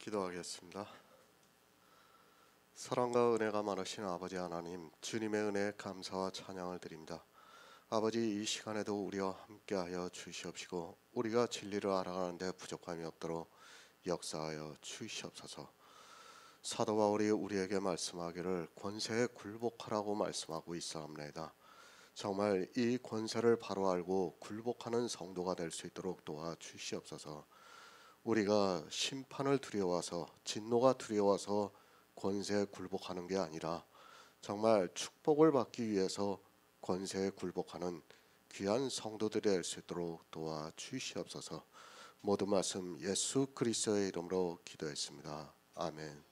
기도하겠습니다. 사랑과 은혜가 많으신 아버지 하나님, 주님의 은혜에 감사와 찬양을 드립니다. 아버지, 이 시간에도 우리와 함께하여 주시옵시고 우리가 진리를 알아가는데 부족함이 없도록 역사하여 주시옵소서. 사도 바울이 우리에게 말씀하기를 권세에 굴복하라고 말씀하고 있사옵나이다. 정말 이 권세를 바로 알고 굴복하는 성도가 될 수 있도록 도와주시옵소서. 우리가 심판을 두려워서, 진노가 두려워서 권세에 굴복하는 게 아니라 정말 축복을 받기 위해서 권세에 굴복하는 귀한 성도들이 될 수 있도록 도와주시옵소서. 모든 말씀 예수 그리스도의 이름으로 기도했습니다. 아멘.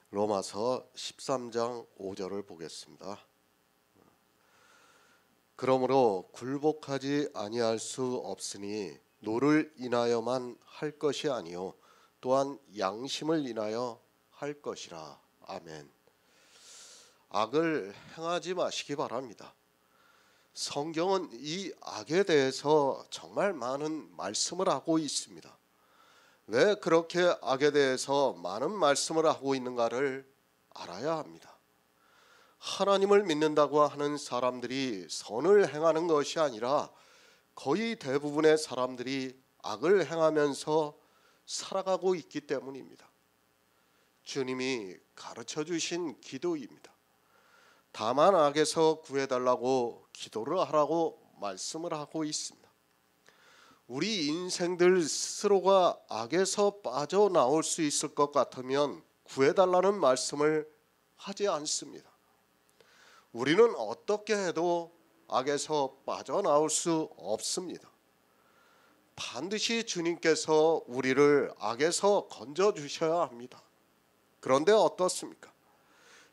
로마서 13장 5절을 보겠습니다. 그러므로 굴복하지 아니할 수 없으니 노를 인하여만 할 것이 아니요 또한 양심을 인하여 할 것이라. 아멘. 악을 행하지 마시기 바랍니다. 성경은 이 악에 대해서 정말 많은 말씀을 하고 있습니다. 왜 그렇게 악에 대해서 많은 말씀을 하고 있는가를 알아야 합니다. 하나님을 믿는다고 하는 사람들이 선을 행하는 것이 아니라 거의 대부분의 사람들이 악을 행하면서 살아가고 있기 때문입니다. 주님이 가르쳐 주신 기도입니다. 다만 악에서 구해달라고 기도를 하라고 말씀을 하고 있습니다. 우리 인생들 스스로가 악에서 빠져나올 수 있을 것 같으면 구해달라는 말씀을 하지 않습니다. 우리는 어떻게 해도 악에서 빠져나올 수 없습니다. 반드시 주님께서 우리를 악에서 건져주셔야 합니다. 그런데 어떻습니까?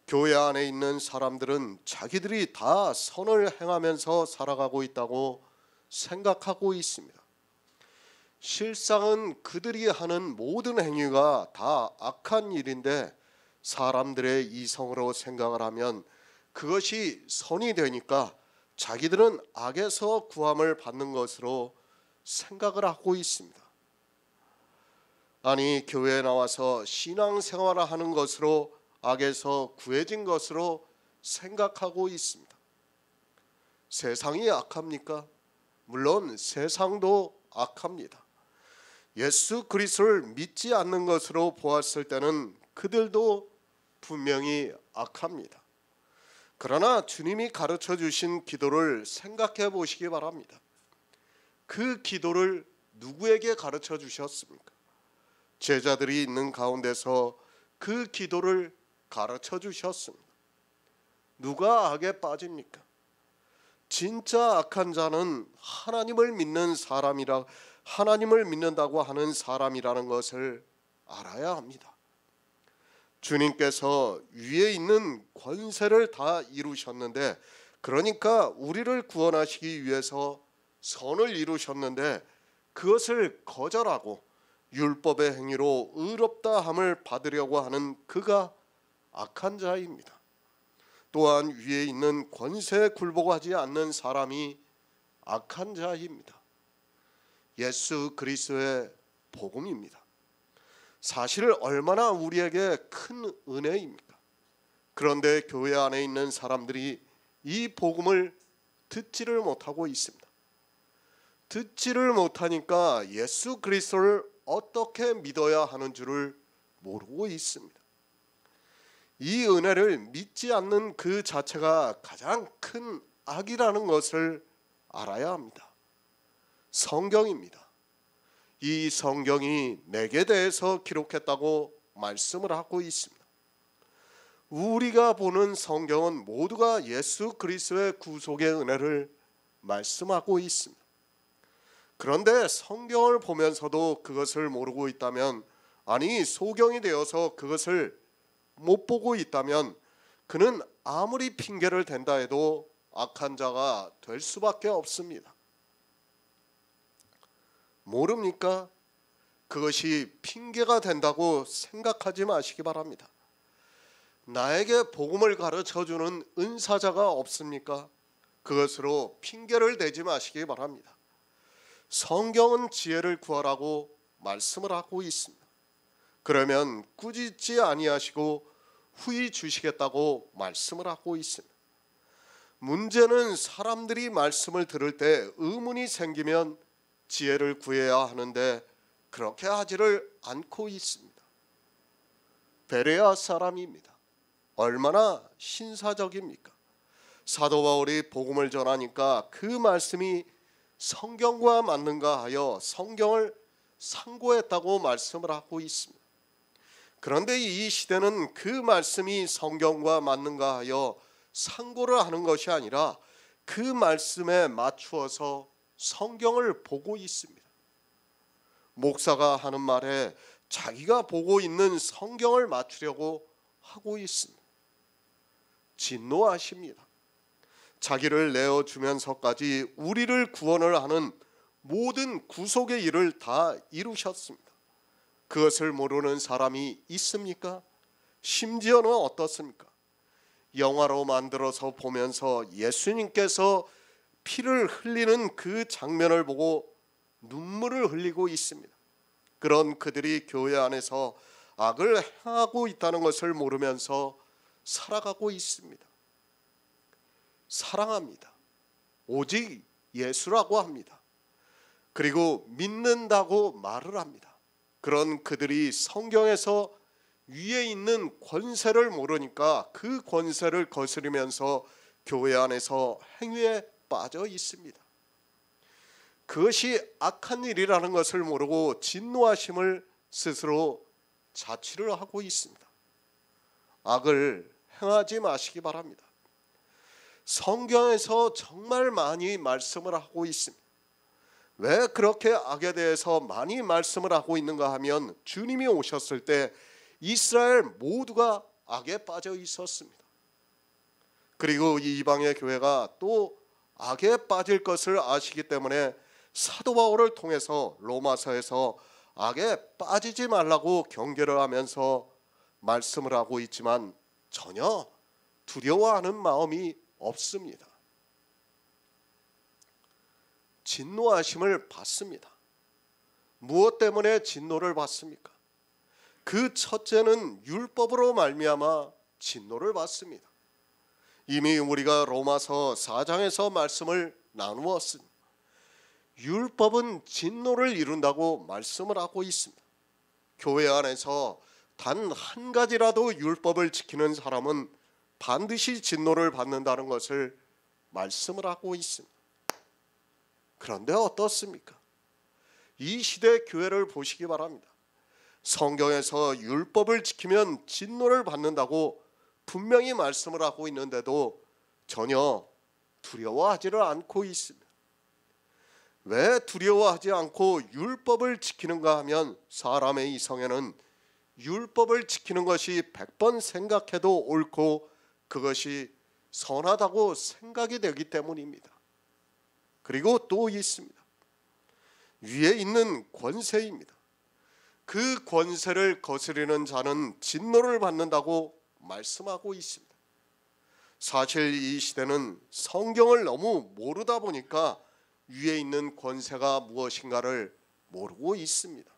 교회 안에 있는 사람들은 자기들이 다 선을 행하면서 살아가고 있다고 생각하고 있습니다. 실상은 그들이 하는 모든 행위가 다 악한 일인데 사람들의 이성으로 생각을 하면 그것이 선이 되니까 자기들은 악에서 구함을 받는 것으로 생각을 하고 있습니다. 아니, 교회에 나와서 신앙생활을 하는 것으로 악에서 구해진 것으로 생각하고 있습니다. 세상이 악합니까? 물론 세상도 악합니다. 예수 그리스도를 믿지 않는 것으로 보았을 때는 그들도 분명히 악합니다. 그러나 주님이 가르쳐 주신 기도를 생각해 보시기 바랍니다. 그 기도를 누구에게 가르쳐 주셨습니까? 제자들이 있는 가운데서 그 기도를 가르쳐 주셨습니다. 누가 악에 빠집니까? 진짜 악한 자는 하나님을 믿는 사람이라, 하나님을 믿는다고 하는 사람이라는 것을 알아야 합니다. 주님께서 위에 있는 권세를 다 이루셨는데, 그러니까 우리를 구원하시기 위해서 선을 이루셨는데 그것을 거절하고 율법의 행위로 의롭다함을 받으려고 하는 그가 악한 자입니다. 또한 위에 있는 권세에 굴복하지 않는 사람이 악한 자입니다. 예수 그리스도의 복음입니다. 사실 얼마나 우리에게 큰 은혜입니까? 그런데 교회 안에 있는 사람들이 이 복음을 듣지를 못하고 있습니다. 듣지를 못하니까 예수 그리스도를 어떻게 믿어야 하는 줄을 모르고 있습니다. 이 은혜를 믿지 않는 그 자체가 가장 큰 악이라는 것을 알아야 합니다. 성경입니다. 이 성경이 내게 대해서 기록했다고 말씀을 하고 있습니다. 우리가 보는 성경은 모두가 예수 그리스도의 구속의 은혜를 말씀하고 있습니다. 그런데 성경을 보면서도 그것을 모르고 있다면, 아니 소경이 되어서 그것을 못 보고 있다면 그는 아무리 핑계를 댄다 해도 악한 자가 될 수밖에 없습니다. 모릅니까? 그것이 핑계가 된다고 생각하지 마시기 바랍니다. 나에게 복음을 가르쳐주는 은사자가 없습니까? 그것으로 핑계를 대지 마시기 바랍니다. 성경은 지혜를 구하라고 말씀을 하고 있습니다. 그러면 꾸짖지 아니하시고 후히 주시겠다고 말씀을 하고 있습니다. 문제는 사람들이 말씀을 들을 때 의문이 생기면 지혜를 구해야 하는데 그렇게 하지를 않고 있습니다. 베레아 사람입니다. 얼마나 신사적입니까? 사도 바울이 복음을 전하니까 그 말씀이 성경과 맞는가 하여 성경을 상고했다고 말씀을 하고 있습니다. 그런데 이 시대는 그 말씀이 성경과 맞는가 하여 상고를 하는 것이 아니라 그 말씀에 맞추어서 성경을 보고 있습니다. 목사가 하는 말에 자기가 보고 있는 성경을 맞추려고 하고 있습니다. 진노하십니다. 자기를 내어주면서까지 우리를 구원을 하는 모든 구속의 일을 다 이루셨습니다. 그것을 모르는 사람이 있습니까? 심지어는 어떻습니까? 영화로 만들어서 보면서 예수님께서 피를 흘리는 그 장면을 보고 눈물을 흘리고 있습니다. 그런 그들이 교회 안에서 악을 행하고 있다는 것을 모르면서 살아가고 있습니다. 사랑합니다. 오직 예수라고 합니다. 그리고 믿는다고 말을 합니다. 그런 그들이 성경에서 위에 있는 권세를 모르니까 그 권세를 거스르면서 교회 안에서 행위에 빠져 있습니다. 그것이 악한 일이라는 것을 모르고 진노하심을 스스로 자취를 하고 있습니다. 악을 행하지 마시기 바랍니다. 성경에서 정말 많이 말씀을 하고 있습니다. 왜 그렇게 악에 대해서 많이 말씀을 하고 있는가 하면 주님이 오셨을 때 이스라엘 모두가 악에 빠져 있었습니다. 그리고 이 이방의 교회가 또 악에 빠질 것을 아시기 때문에 사도 바울을 통해서 로마서에서 악에 빠지지 말라고 경계를 하면서 말씀을 하고 있지만 전혀 두려워하는 마음이 없습니다. 진노하심을 받습니다. 무엇 때문에 진노를 받습니까? 그 첫째는 율법으로 말미암아 진노를 받습니다. 이미 우리가 로마서 4장에서 말씀을 나누었습니다. 율법은 진노를 이룬다고 말씀을 하고 있습니다. 교회 안에서 단 한 가지라도 율법을 지키는 사람은 반드시 진노를 받는다는 것을 말씀을 하고 있습니다. 그런데 어떻습니까? 이 시대 교회를 보시기 바랍니다. 성경에서 율법을 지키면 진노를 받는다고 분명히 말씀을 하고 있는데도 전혀 두려워하지를 않고 있습니다. 왜 두려워하지 않고 율법을 지키는가 하면 사람의 이성에는 율법을 지키는 것이 100번 생각해도 옳고 그것이 선하다고 생각이 되기 때문입니다. 그리고 또 있습니다. 위에 있는 권세입니다. 그 권세를 거스르는 자는 진노를 받는다고 말씀하고 있습니다. 사실 이 시대는 성경을 너무 모르다 보니까 위에 있는 권세가 무엇인가를 모르고 있습니다.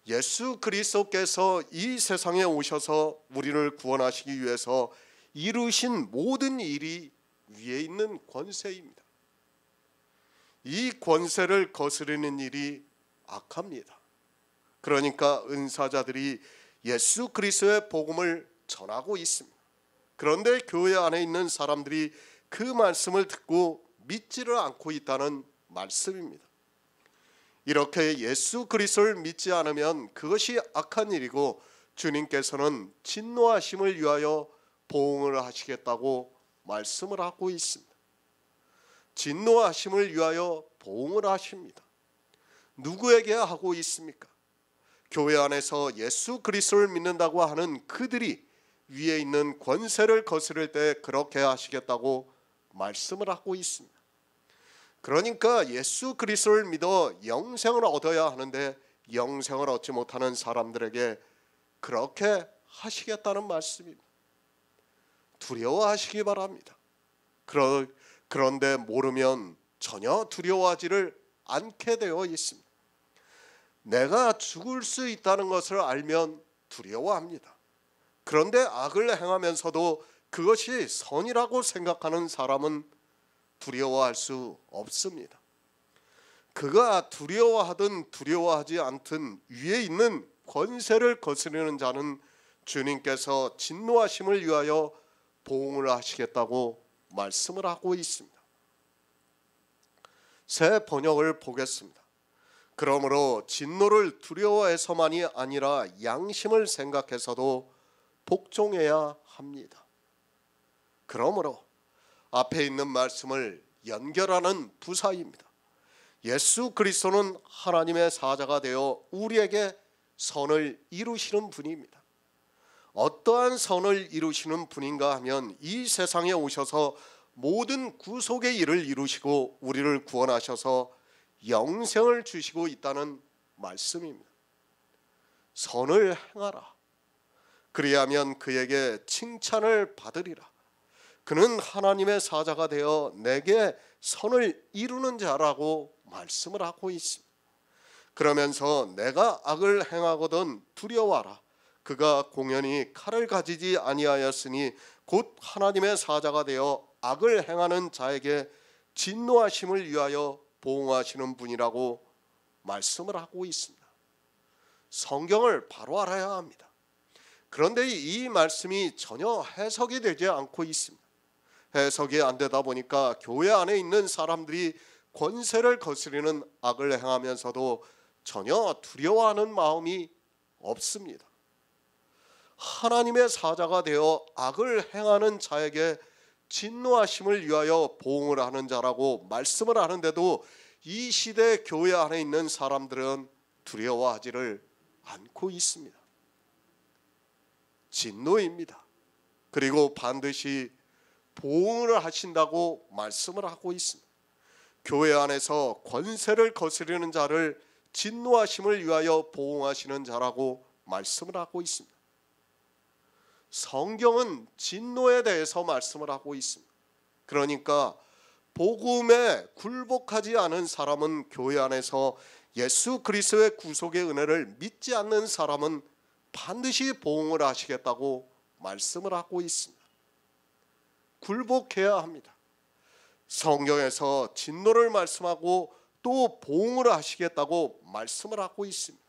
예수 그리스도께서 이 세상에 오셔서 우리를 구원하시기 위해서 이루신 모든 일이 위에 있는 권세입니다. 이 권세를 거스르는 일이 악합니다. 그러니까 은사자들이 예수 그리스도의 복음을 전하고 있습니다. 그런데 교회 안에 있는 사람들이 그 말씀을 듣고 믿지를 않고 있다는 말씀입니다. 이렇게 예수 그리스도를 믿지 않으면 그것이 악한 일이고 주님께서는 진노하심을 위하여 보응을 하시겠다고 말씀을 하고 있습니다. 진노하심을 위하여 보응을 하십니다. 누구에게 하고 있습니까? 교회 안에서 예수 그리스도를 믿는다고 하는 그들이 위에 있는 권세를 거스를 때 그렇게 하시겠다고 말씀을 하고 있습니다. 그러니까 예수 그리스도를 믿어 영생을 얻어야 하는데 영생을 얻지 못하는 사람들에게 그렇게 하시겠다는 말씀입니다. 두려워하시기 바랍니다. 그런데 모르면 전혀 두려워하지를 않게 되어 있습니다. 내가 죽을 수 있다는 것을 알면 두려워합니다. 그런데 악을 행하면서도 그것이 선이라고 생각하는 사람은 두려워할 수 없습니다. 그가 두려워하든 두려워하지 않든 위에 있는 권세를 거스르는 자는 주님께서 진노하심을 위하여 보응을 하시겠다고 말씀을 하고 있습니다. 새 번역을 보겠습니다. 그러므로 진노를 두려워해서만이 아니라 양심을 생각해서도 복종해야 합니다. 그러므로 앞에 있는 말씀을 연결하는 부사입니다. 예수 그리스도는 하나님의 사자가 되어 우리에게 선을 이루시는 분입니다. 어떠한 선을 이루시는 분인가 하면 이 세상에 오셔서 모든 구속의 일을 이루시고 우리를 구원하셔서 영생을 주시고 있다는 말씀입니다. 선을 행하라. 그리하면 그에게 칭찬을 받으리라. 그는 하나님의 사자가 되어 내게 선을 이루는 자라고 말씀을 하고 있습니다. 그러면서 내가 악을 행하거든 두려워하라. 그가 공연히 칼을 가지지 아니하였으니 곧 하나님의 사자가 되어 악을 행하는 자에게 진노하심을 위하여 보응하시는 분이라고 말씀을 하고 있습니다. 성경을 바로 알아야 합니다. 그런데 이 말씀이 전혀 해석이 되지 않고 있습니다. 해석이 안 되다 보니까 교회 안에 있는 사람들이 권세를 거스르는 악을 행하면서도 전혀 두려워하는 마음이 없습니다. 하나님의 사자가 되어 악을 행하는 자에게 진노하심을 위하여 보응을 하는 자라고 말씀을 하는데도 이 시대 교회 안에 있는 사람들은 두려워하지를 않고 있습니다. 진노입니다. 그리고 반드시 보응을 하신다고 말씀을 하고 있습니다. 교회 안에서 권세를 거스르는 자를 진노하심을 위하여 보응하시는 자라고 말씀을 하고 있습니다. 성경은 진노에 대해서 말씀을 하고 있습니다. 그러니까 복음에 굴복하지 않은 사람은 교회 안에서 예수 그리스도의 구속의 은혜를 믿지 않는 사람은 반드시 보응을 하시겠다고 말씀을 하고 있습니다. 굴복해야 합니다. 성경에서 진노를 말씀하고 또 보응을 하시겠다고 말씀을 하고 있습니다.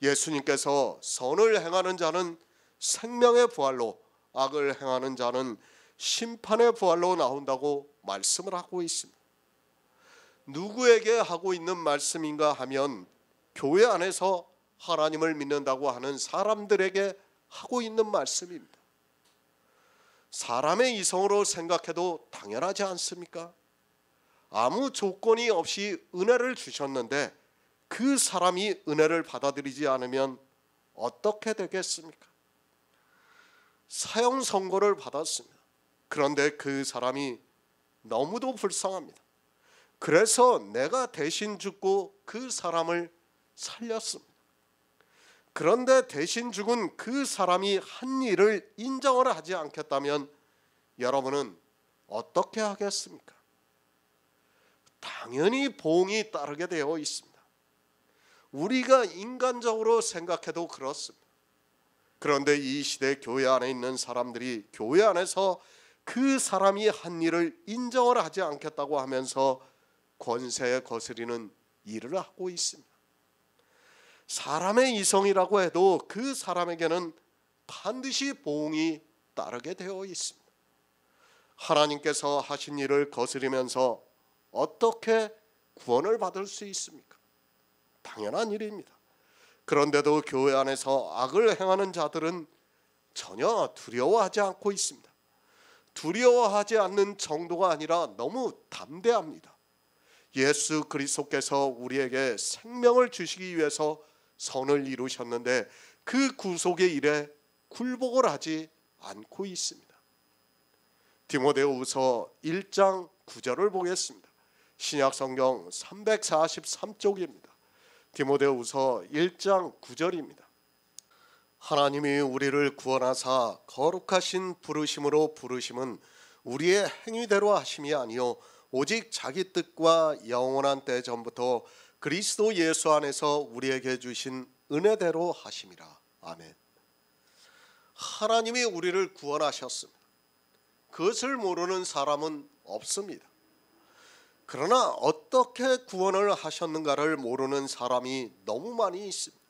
예수님께서 선을 행하는 자는 생명의 부활로, 악을 행하는 자는 심판의 부활로 나온다고 말씀을 하고 있습니다. 누구에게 하고 있는 말씀인가 하면 교회 안에서 하나님을 믿는다고 하는 사람들에게 하고 있는 말씀입니다. 사람의 이성으로 생각해도 당연하지 않습니까? 아무 조건이 없이 은혜를 주셨는데 그 사람이 은혜를 받아들이지 않으면 어떻게 되겠습니까? 사형 선고를 받았습니다. 그런데 그 사람이 너무도 불쌍합니다. 그래서 내가 대신 죽고 그 사람을 살렸습니다. 그런데 대신 죽은 그 사람이 한 일을 인정을 하지 않겠다면 여러분은 어떻게 하겠습니까? 당연히 보응이 따르게 되어 있습니다. 우리가 인간적으로 생각해도 그렇습니다. 그런데 이 시대 교회 안에 있는 사람들이 교회 안에서 그 사람이 한 일을 인정을 하지 않겠다고 하면서 권세에 거스리는 일을 하고 있습니다. 사람의 이성이라고 해도 그 사람에게는 반드시 보응이 따르게 되어 있습니다. 하나님께서 하신 일을 거스리면서 어떻게 구원을 받을 수 있습니까? 당연한 일입니다. 그런데도 교회 안에서 악을 행하는 자들은 전혀 두려워하지 않고 있습니다. 두려워하지 않는 정도가 아니라 너무 담대합니다. 예수 그리스도께서 우리에게 생명을 주시기 위해서 선을 이루셨는데 그 구속의 일에 굴복을 하지 않고 있습니다. 디모데후서 1장 9절을 보겠습니다. 신약성경 343쪽입니다. 디모데후서 1장 9절입니다. 하나님이 우리를 구원하사 거룩하신 부르심으로 부르심은 우리의 행위대로 하심이 아니요 오직 자기 뜻과 영원한 때 전부터 그리스도 예수 안에서 우리에게 주신 은혜대로 하심이라. 아멘. 하나님이 우리를 구원하셨습니다. 그것을 모르는 사람은 없습니다. 그러나 어떻게 구원을 하셨는가를 모르는 사람이 너무 많이 있습니다.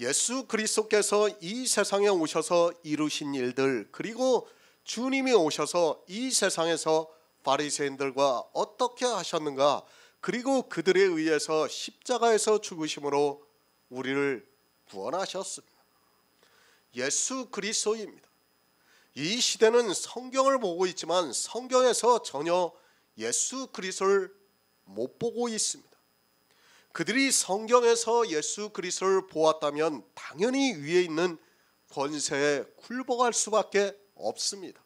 예수 그리스도께서 이 세상에 오셔서 이루신 일들, 그리고 주님이 오셔서 이 세상에서 바리새인들과 어떻게 하셨는가, 그리고 그들에 의해서 십자가에서 죽으심으로 우리를 구원하셨습니다. 예수 그리스도입니다. 이 시대는 성경을 보고 있지만 성경에서 전혀 예수 그리스도를 못 보고 있습니다. 그들이 성경에서 예수 그리스도를 보았다면 당연히 위에 있는 권세에 굴복할 수밖에 없습니다.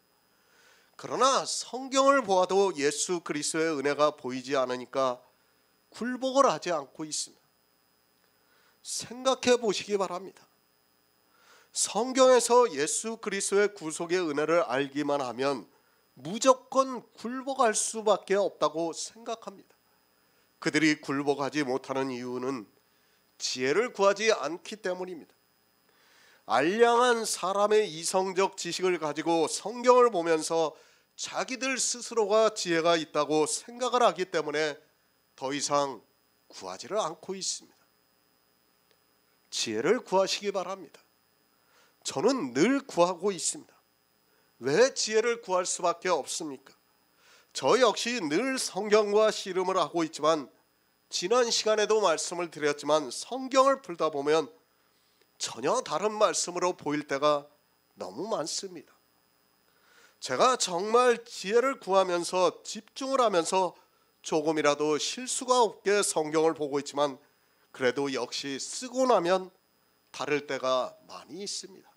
그러나 성경을 보아도 예수 그리스도의 은혜가 보이지 않으니까 굴복을 하지 않고 있습니다. 생각해 보시기 바랍니다. 성경에서 예수 그리스도의 구속의 은혜를 알기만 하면 무조건 굴복할 수밖에 없다고 생각합니다. 그들이 굴복하지 못하는 이유는 지혜를 구하지 않기 때문입니다. 알량한 사람의 이성적 지식을 가지고 성경을 보면서 자기들 스스로가 지혜가 있다고 생각을 하기 때문에 더 이상 구하지를 않고 있습니다. 지혜를 구하시기 바랍니다. 저는 늘 구하고 있습니다. 왜 지혜를 구할 수밖에 없습니까? 저 역시 늘 성경과 씨름을 하고 있지만 지난 시간에도 말씀을 드렸지만 성경을 풀다 보면 전혀 다른 말씀으로 보일 때가 너무 많습니다. 제가 정말 지혜를 구하면서 집중을 하면서 조금이라도 실수가 없게 성경을 보고 있지만 그래도 역시 쓰고 나면 다를 때가 많이 있습니다.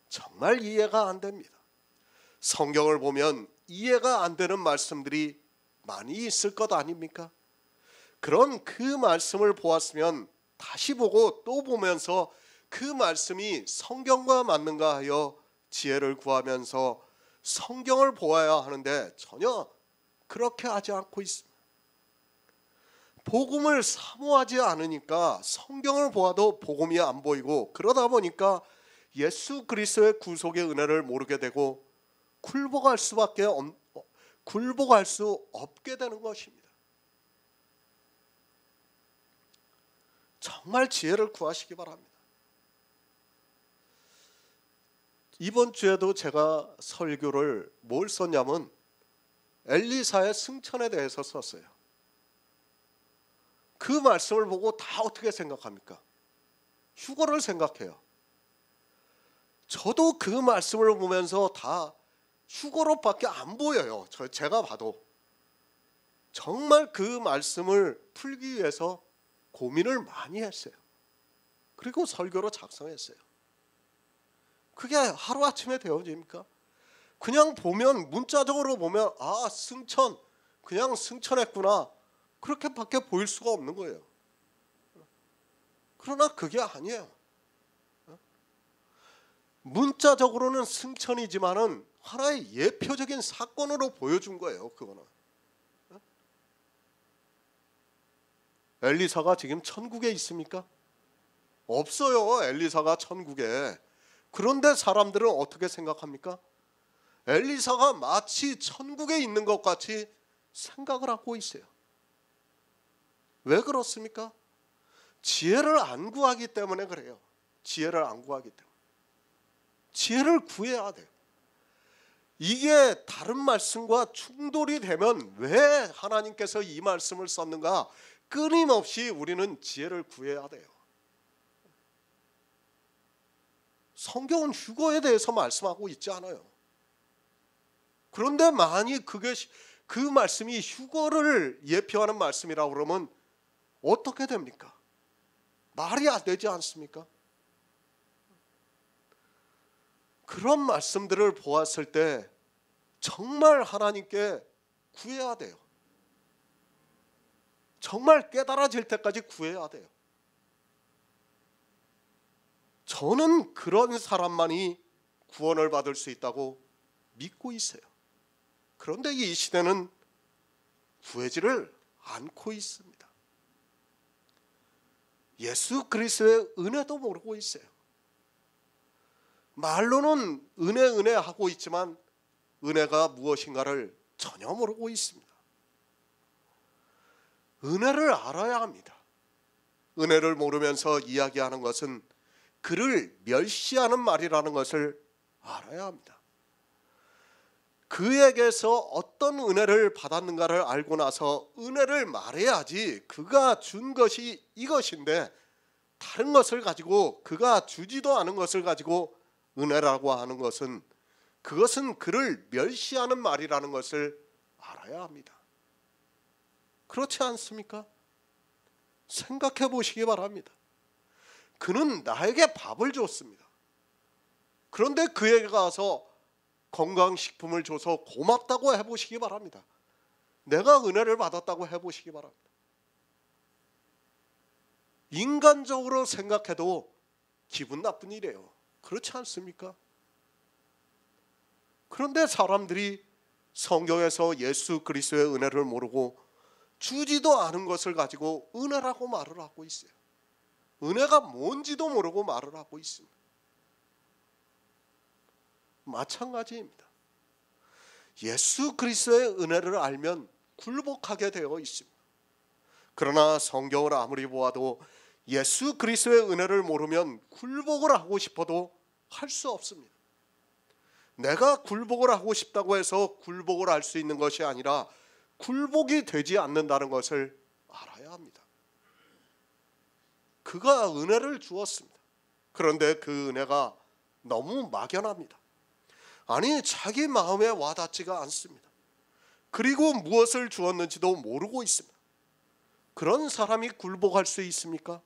정말 이해가 안 됩니다. 성경을 보면 이해가 안 되는 말씀들이 많이 있을 것 아닙니까? 그런 그 말씀을 보았으면 다시 보고 또 보면서 그 말씀이 성경과 맞는가 하여 지혜를 구하면서 성경을 보아야 하는데 전혀 그렇게 하지 않고 있습니다. 복음을 사모하지 않으니까 성경을 보아도 복음이 안 보이고, 그러다 보니까 예수 그리스도의 구속의 은혜를 모르게 되고 굴복할 수 없게 되는 것입니다. 정말 지혜를 구하시기 바랍니다. 이번 주에도 제가 설교를 뭘 썼냐면 엘리사의 승천에 대해서 썼어요. 그 말씀을 보고 다 어떻게 생각합니까? 휴거를 생각해요. 저도 그 말씀을 보면서 다 휴거로밖에 안 보여요. 제가 봐도. 정말 그 말씀을 풀기 위해서 고민을 많이 했어요. 그리고 설교로 작성했어요. 그게 하루아침에 되어집니까? 그냥 보면, 문자적으로 보면 승천, 그냥 승천했구나, 그렇게밖에 보일 수가 없는 거예요. 그러나 그게 아니에요. 문자적으로는 승천이지만은 하나의 예표적인 사건으로 보여준 거예요. 그거는 엘리사가 지금 천국에 있습니까? 없어요. 엘리사가 천국에. 그런데 사람들은 어떻게 생각합니까? 엘리사가 마치 천국에 있는 것 같이 생각을 하고 있어요. 왜 그렇습니까? 지혜를 안 구하기 때문에 그래요. 지혜를 안 구하기 때문에. 지혜를 구해야 돼요. 이게 다른 말씀과 충돌이 되면 왜 하나님께서 이 말씀을 썼는가, 끊임없이 우리는 지혜를 구해야 돼요. 성경은 휴거에 대해서 말씀하고 있지 않아요. 그런데 만약 그 말씀이 휴거를 예표하는 말씀이라고 그러면 어떻게 됩니까? 말이 안 되지 않습니까? 그런 말씀들을 보았을 때 정말 하나님께 구해야 돼요. 정말 깨달아질 때까지 구해야 돼요. 저는 그런 사람만이 구원을 받을 수 있다고 믿고 있어요. 그런데 이 시대는 구하지를 않고 있습니다. 예수 그리스도의 은혜도 모르고 있어요. 말로는 은혜 하고 있지만 은혜가 무엇인가를 전혀 모르고 있습니다. 은혜를 알아야 합니다. 은혜를 모르면서 이야기하는 것은 그를 멸시하는 말이라는 것을 알아야 합니다. 그에게서 어떤 은혜를 받았는가를 알고 나서 은혜를 말해야지 그가 준 것이 이것인데 다른 것을 가지고 그가 주지도 않은 것을 가지고 은혜라고 하는 것은 그것은 그를 멸시하는 말이라는 것을 알아야 합니다. 그렇지 않습니까? 생각해 보시기 바랍니다. 그는 나에게 밥을 줬습니다. 그런데 그에게 가서 건강식품을 줘서 고맙다고 해보시기 바랍니다. 내가 은혜를 받았다고 해보시기 바랍니다. 인간적으로 생각해도 기분 나쁜 일이에요. 그렇지 않습니까? 그런데 사람들이 성경에서 예수 그리스도의 은혜를 모르고 주지도 않은 것을 가지고 은혜라고 말을 하고 있어요. 은혜가 뭔지도 모르고 말을 하고 있습니다. 마찬가지입니다. 예수 그리스도의 은혜를 알면 굴복하게 되어 있습니다. 그러나 성경을 아무리 보아도 예수 그리스도의 은혜를 모르면 굴복을 하고 싶어도 할 수 없습니다. 내가 굴복을 하고 싶다고 해서 굴복을 할 수 있는 것이 아니라 굴복이 되지 않는다는 것을 알아야 합니다. 그가 은혜를 주었습니다. 그런데 그 은혜가 너무 막연합니다. 아니, 자기 마음에 와닿지가 않습니다. 그리고 무엇을 주었는지도 모르고 있습니다. 그런 사람이 굴복할 수 있습니까?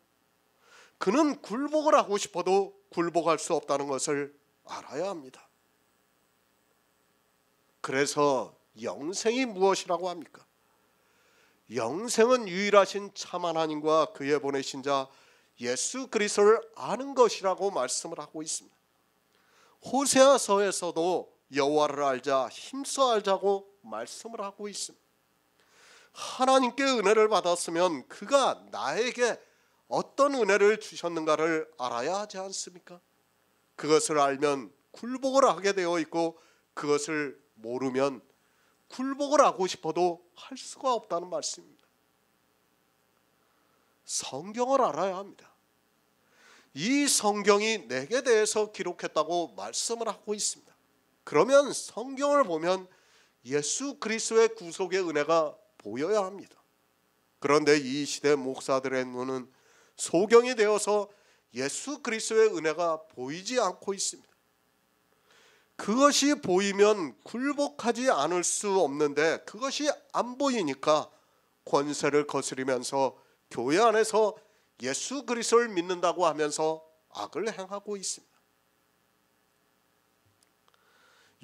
그는 굴복을 하고 싶어도 굴복할 수 없다는 것을 알아야 합니다. 그래서 영생이 무엇이라고 합니까? 영생은 유일하신 참 하나님과 그의 보내신 자 예수 그리스도를 아는 것이라고 말씀을 하고 있습니다. 호세아서에서도 여호와를 알자, 힘써 알자고 말씀을 하고 있습니다. 하나님께 은혜를 받았으면 그가 나에게 어떤 은혜를 주셨는가를 알아야 하지 않습니까? 그것을 알면 굴복을 하게 되어 있고 그것을 모르면 굴복을 하고 싶어도 할 수가 없다는 말씀입니다. 성경을 알아야 합니다. 이 성경이 내게 대해서 기록했다고 말씀을 하고 있습니다. 그러면 성경을 보면 예수 그리스도의 구속의 은혜가 보여야 합니다. 그런데 이 시대 목사들의 눈은 소경이 되어서 예수 그리스도의 은혜가 보이지 않고 있습니다. 그것이 보이면 굴복하지 않을 수 없는데 그것이 안 보이니까 권세를 거스리면서 교회 안에서 예수 그리스도를 믿는다고 하면서 악을 행하고 있습니다.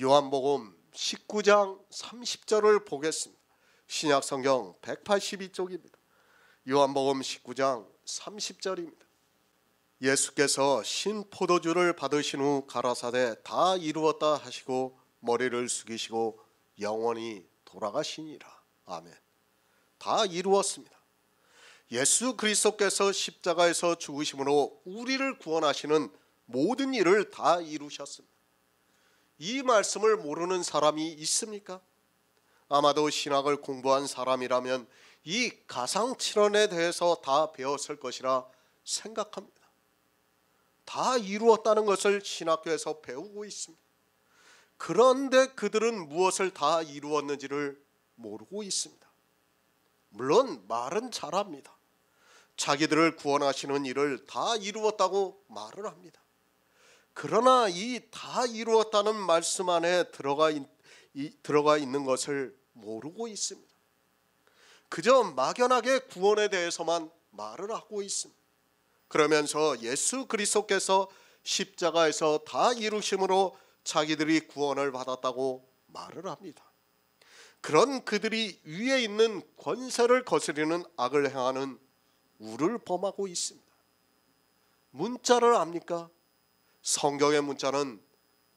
요한복음 19장 30절을 보겠습니다. 신약성경 182쪽입니다. 요한복음 19장 30절입니다. 예수께서 신포도주를 받으신 후 가라사대 다 이루었다 하시고 머리를 숙이시고 영원히 돌아가시니라. 아멘. 다 이루었습니다. 예수 그리스도께서 십자가에서 죽으심으로 우리를 구원하시는 모든 일을 다 이루셨습니다. 이 말씀을 모르는 사람이 있습니까? 아마도 신학을 공부한 사람이라면 이 가상칠언에 대해서 다 배웠을 것이라 생각합니다. 다 이루었다는 것을 신학교에서 배우고 있습니다. 그런데 그들은 무엇을 다 이루었는지를 모르고 있습니다. 물론 말은 잘합니다. 자기들을 구원하시는 일을 다 이루었다고 말을 합니다. 그러나 이 다 이루었다는 말씀 안에 들어가 있는 것을 모르고 있습니다. 그저 막연하게 구원에 대해서만 말을 하고 있습니다. 그러면서 예수 그리스도께서 십자가에서 다 이루심으로 자기들이 구원을 받았다고 말을 합니다. 그런 그들이 위에 있는 권세를 거스리는 악을 행하는 우를 범하고 있습니다. 문자를 압니까? 성경의 문자는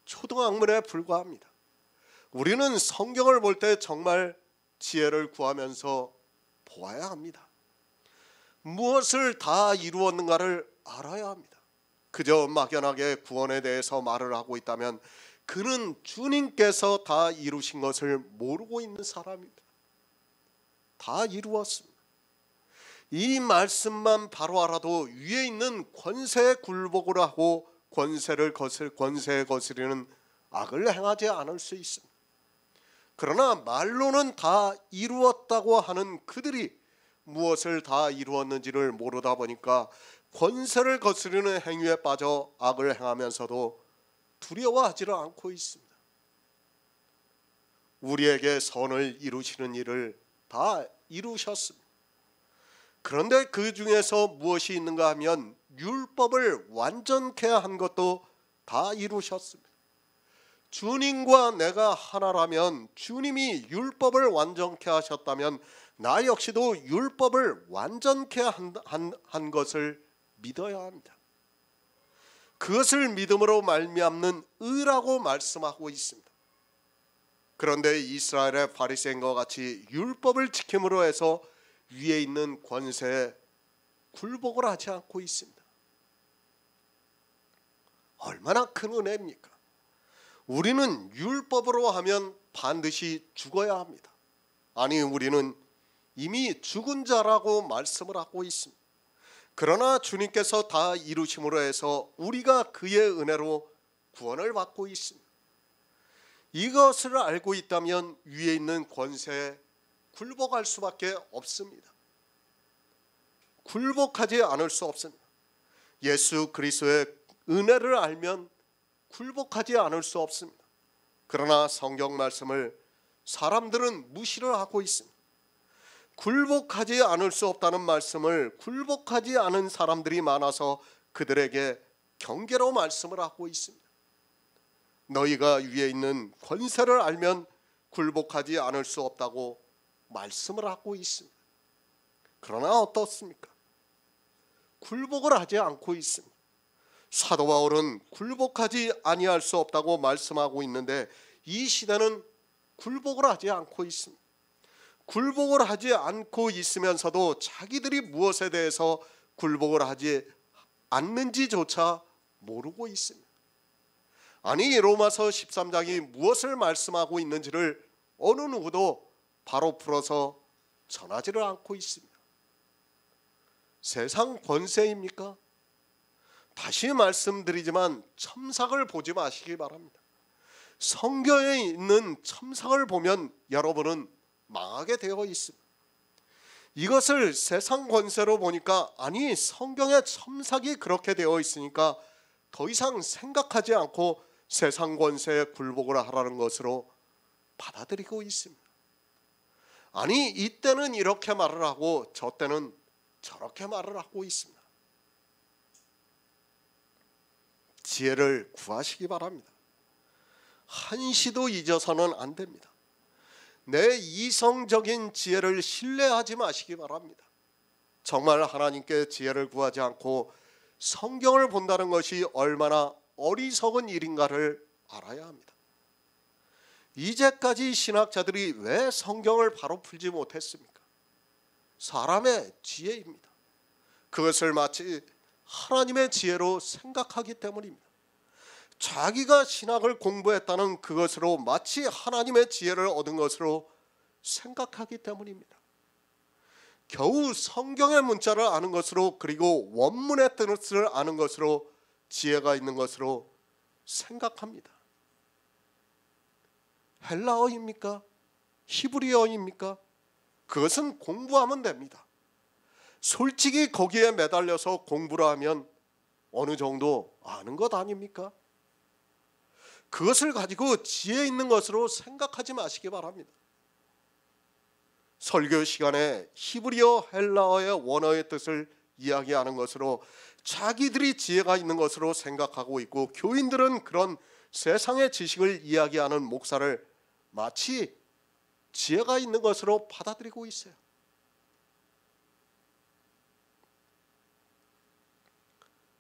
초등학문에 불과합니다. 우리는 성경을 볼 때 정말 지혜를 구하면서 보아야 합니다. 무엇을 다 이루었는가를 알아야 합니다. 그저 막연하게 구원에 대해서 말을 하고 있다면 그는 주님께서 다 이루신 것을 모르고 있는 사람입니다. 다 이루었습니다. 이 말씀만 바로 알아도 위에 있는 권세에 굴복을 하고 권세에 거스르는 악을 행하지 않을 수 있습니다. 그러나 말로는 다 이루었다고 하는 그들이 무엇을 다 이루었는지를 모르다 보니까 권세를 거스르는 행위에 빠져 악을 행하면서도 두려워하지를 않고 있습니다. 우리에게 선을 이루시는 일을 다 이루셨습니다. 그런데 그 중에서 무엇이 있는가 하면 율법을 완전케 한 것도 다 이루셨습니다. 주님과 내가 하나라면, 주님이 율법을 완전케 하셨다면 나 역시도 율법을 완전케 한 것을 믿어야 합니다. 그것을 믿음으로 말미암는 의라고 말씀하고 있습니다. 그런데 이스라엘의 바리새인과 같이 율법을 지킴으로 해서 위에 있는 권세에 굴복을 하지 않고 있습니다. 얼마나 큰 은혜입니까? 우리는 율법으로 하면 반드시 죽어야 합니다. 아니, 우리는 이미 죽은 자라고 말씀을 하고 있습니다. 그러나 주님께서 다 이루심으로 해서 우리가 그의 은혜로 구원을 받고 있습니다. 이것을 알고 있다면 위에 있는 권세에 굴복할 수밖에 없습니다. 굴복하지 않을 수 없습니다. 예수 그리스도의 은혜를 알면 굴복하지 않을 수 없습니다. 그러나 성경 말씀을 사람들은 무시를 하고 있습니다. 굴복하지 않을 수 없다는 말씀을 굴복하지 않은 사람들이 많아서 그들에게 경계로 말씀을 하고 있습니다. 너희가 위에 있는 권세를 알면 굴복하지 않을 수 없다고 말씀을 하고 있습니다. 그러나 어떻습니까? 굴복을 하지 않고 있습니다. 사도 바울은 굴복하지 아니할 수 없다고 말씀하고 있는데 이 시대는 굴복을 하지 않고 있습니다. 굴복을 하지 않고 있으면서도 자기들이 무엇에 대해서 굴복을 하지 않는지조차 모르고 있습니다. 아니, 로마서 13장이 무엇을 말씀하고 있는지를 어느 누구도 바로 풀어서 전하지를 않고 있습니다. 세상 권세입니까? 다시 말씀드리지만 첨삭을 보지 마시기 바랍니다. 성경에 있는 첨삭을 보면 여러분은 망하게 되어 있습니다. 이것을 세상 권세로 보니까 아니, 성경에 첨삭이 그렇게 되어 있으니까 더 이상 생각하지 않고 세상 권세에 굴복을 하라는 것으로 받아들이고 있습니다. 아니, 이때는 이렇게 말을 하고 저 때는 저렇게 말을 하고 있습니다. 지혜를 구하시기 바랍니다. 한시도 잊어서는 안 됩니다. 내 이성적인 지혜를 신뢰하지 마시기 바랍니다. 정말 하나님께 지혜를 구하지 않고 성경을 본다는 것이 얼마나 어리석은 일인가를 알아야 합니다. 이제까지 신학자들이 왜 성경을 바로 풀지 못했습니까? 사람의 지혜입니다. 그것을 마치 하나님의 지혜로 생각하기 때문입니다. 자기가 신학을 공부했다는 그것으로 마치 하나님의 지혜를 얻은 것으로 생각하기 때문입니다. 겨우 성경의 문자를 아는 것으로, 그리고 원문의 뜻을 아는 것으로 지혜가 있는 것으로 생각합니다. 헬라어입니까? 히브리어입니까? 그것은 공부하면 됩니다. 솔직히 거기에 매달려서 공부를 하면 어느 정도 아는 것 아닙니까? 그것을 가지고 지혜 있는 것으로 생각하지 마시기 바랍니다. 설교 시간에 히브리어, 헬라어의 원어의 뜻을 이야기하는 것으로 자기들이 지혜가 있는 것으로 생각하고 있고, 교인들은 그런 세상의 지식을 이야기하는 목사를 마치 지혜가 있는 것으로 받아들이고 있어요.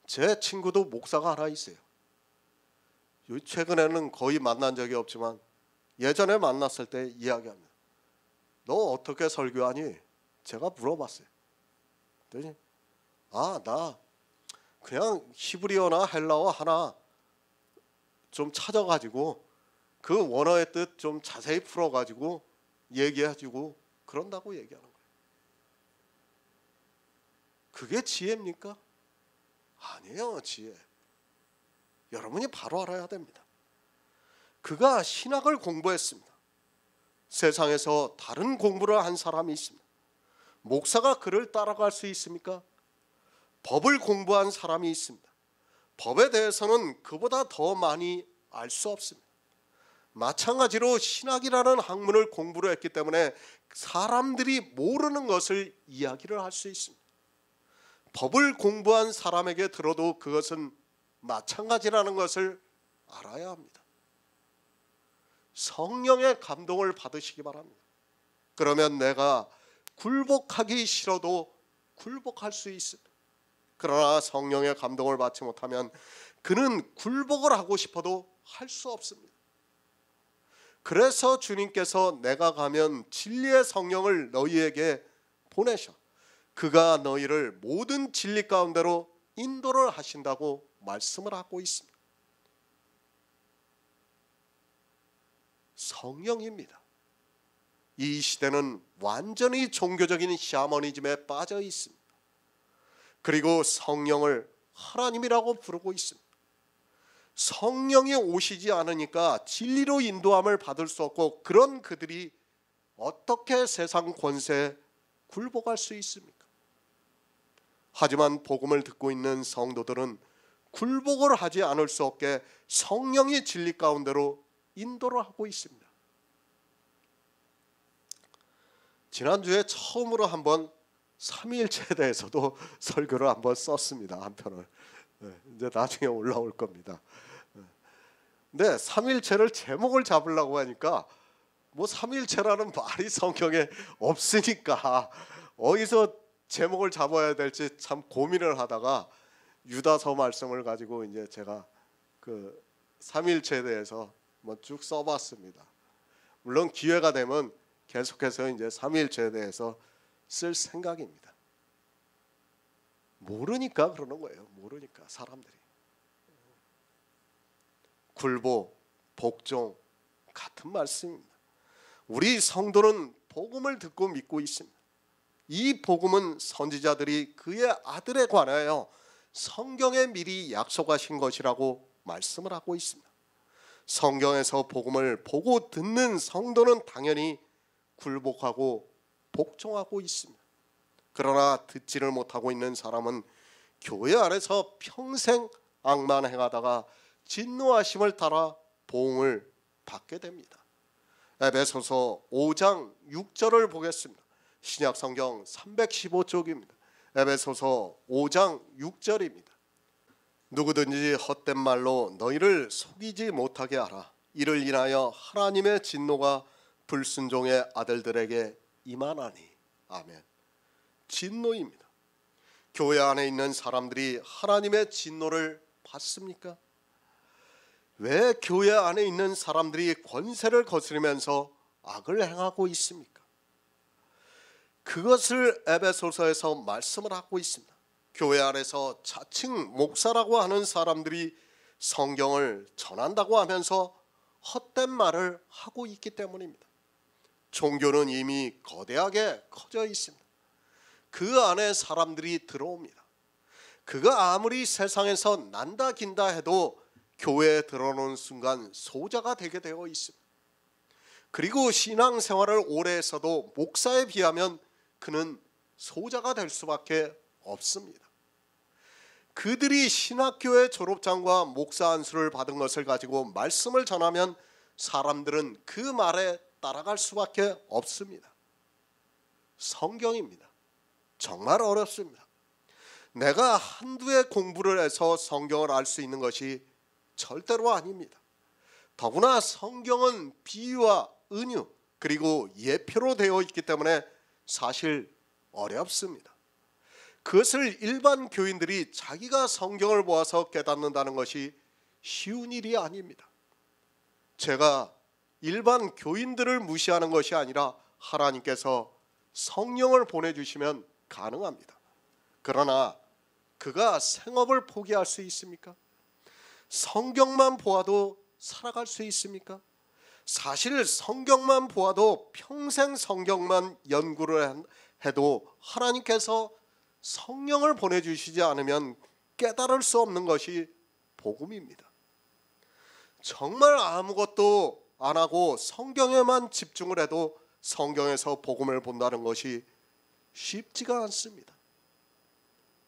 제 친구도 목사가 하나 있어요. 최근에는 거의 만난 적이 없지만 예전에 만났을 때 이야기합니다. 너 어떻게 설교하니? 제가 물어봤어요. 그랬더니 나 그냥 히브리어나 헬라어 하나 좀 찾아가지고 그 원어의 뜻 좀 자세히 풀어가지고 얘기해주고 그런다고 얘기하는 거예요. 그게 지혜입니까? 아니에요. 지혜. 여러분이 바로 알아야 됩니다. 그가 신학을 공부했습니다. 세상에서 다른 공부를 한 사람이 있습니다. 목사가 그를 따라갈 수 있습니까? 법을 공부한 사람이 있습니다. 법에 대해서는 그보다 더 많이 알 수 없습니다. 마찬가지로 신학이라는 학문을 공부를 했기 때문에 사람들이 모르는 것을 이야기를 할 수 있습니다. 법을 공부한 사람에게 들어도 그것은 마찬가지라는 것을 알아야 합니다. 성령의 감동을 받으시기 바랍니다. 그러면 내가 굴복하기 싫어도 굴복할 수 있습니다. 그러나 성령의 감동을 받지 못하면 그는 굴복을 하고 싶어도 할 수 없습니다. 그래서 주님께서 내가 가면 진리의 성령을 너희에게 보내셔 그가 너희를 모든 진리 가운데로 인도를 하신다고 말씀을 하고 있습니다. 성령입니다. 이 시대는 완전히 종교적인 샤머니즘에 빠져 있습니다. 그리고 성령을 하나님이라고 부르고 있습니다. 성령이 오시지 않으니까 진리로 인도함을 받을 수 없고 그런 그들이 어떻게 세상 권세에 굴복할 수 있습니까? 하지만 복음을 듣고 있는 성도들은 굴복을 하지 않을 수 없게 성령이 진리 가운데로 인도를 하고 있습니다. 지난주에 처음으로 한번 삼위일체에 대해서도 설교를 한번 썼습니다. 한 편을. 이제 나중에 올라올 겁니다. 근데 삼위일체를 제목을 잡으려고 하니까 뭐 삼위일체라는 말이 성경에 없으니까 어디서 제목을 잡아야 될지 참 고민을 하다가 유다서 말씀을 가지고 이제 제가 그 삼위일체에 대해서 쭉 써봤습니다. 물론 기회가 되면 계속해서 이제 삼위일체에 대해서 쓸 생각입니다. 모르니까 그러는 거예요. 모르니까 사람들이. 굴복, 복종 같은 말씀입니다. 우리 성도는 복음을 듣고 믿고 있습니다. 이 복음은 선지자들이 그의 아들에 관하여 성경에 미리 약속하신 것이라고 말씀을 하고 있습니다. 성경에서 복음을 보고 듣는 성도는 당연히 굴복하고 복종하고 있습니다. 그러나 듣지를 못하고 있는 사람은 교회 안에서 평생 악만 행하다가 진노하심을 따라 보응을 받게 됩니다. 에베소서 5장 6절을 보겠습니다. 신약성경 315쪽입니다. 에베소서 5장 6절입니다. 누구든지 헛된 말로 너희를 속이지 못하게 하라. 이를 인하여 하나님의 진노가 불순종의 아들들에게 임하나니. 아멘. 진노입니다. 교회 안에 있는 사람들이 하나님의 진노를 받습니까? 왜 교회 안에 있는 사람들이 권세를 거스르면서 악을 행하고 있습니까? 그것을 에베소서에서 말씀을 하고 있습니다. 교회 안에서 자칭 목사라고 하는 사람들이 성경을 전한다고 하면서 헛된 말을 하고 있기 때문입니다. 종교는 이미 거대하게 커져 있습니다. 그 안에 사람들이 들어옵니다. 그가 아무리 세상에서 난다 긴다 해도 교회에 들어오는 순간 소자가 되게 되어 있습니다. 그리고 신앙생활을 오래 했어도 목사에 비하면 그는 소자가 될 수밖에 없습니다. 그들이 신학교의 졸업장과 목사 안수를 받은 것을 가지고 말씀을 전하면 사람들은 그 말에 따라갈 수밖에 없습니다. 성경입니다. 정말 어렵습니다. 내가 한두 해 공부를 해서 성경을 알 수 있는 것이 절대로 아닙니다. 더구나 성경은 비유와 은유 그리고 예표로 되어 있기 때문에 사실 어렵습니다. 그것을 일반 교인들이 자기가 성경을 보아서 깨닫는다는 것이 쉬운 일이 아닙니다. 제가 일반 교인들을 무시하는 것이 아니라 하나님께서 성령을 보내주시면 가능합니다. 그러나 그가 생업을 포기할 수 있습니까? 성경만 보아도 살아갈 수 있습니까? 사실 성경만 보아도 평생 성경만 연구를 해도 하나님께서 성령을 보내주시지 않으면 깨달을 수 없는 것이 복음입니다. 정말 아무것도 안 하고 성경에만 집중을 해도 성경에서 복음을 본다는 것이 쉽지가 않습니다.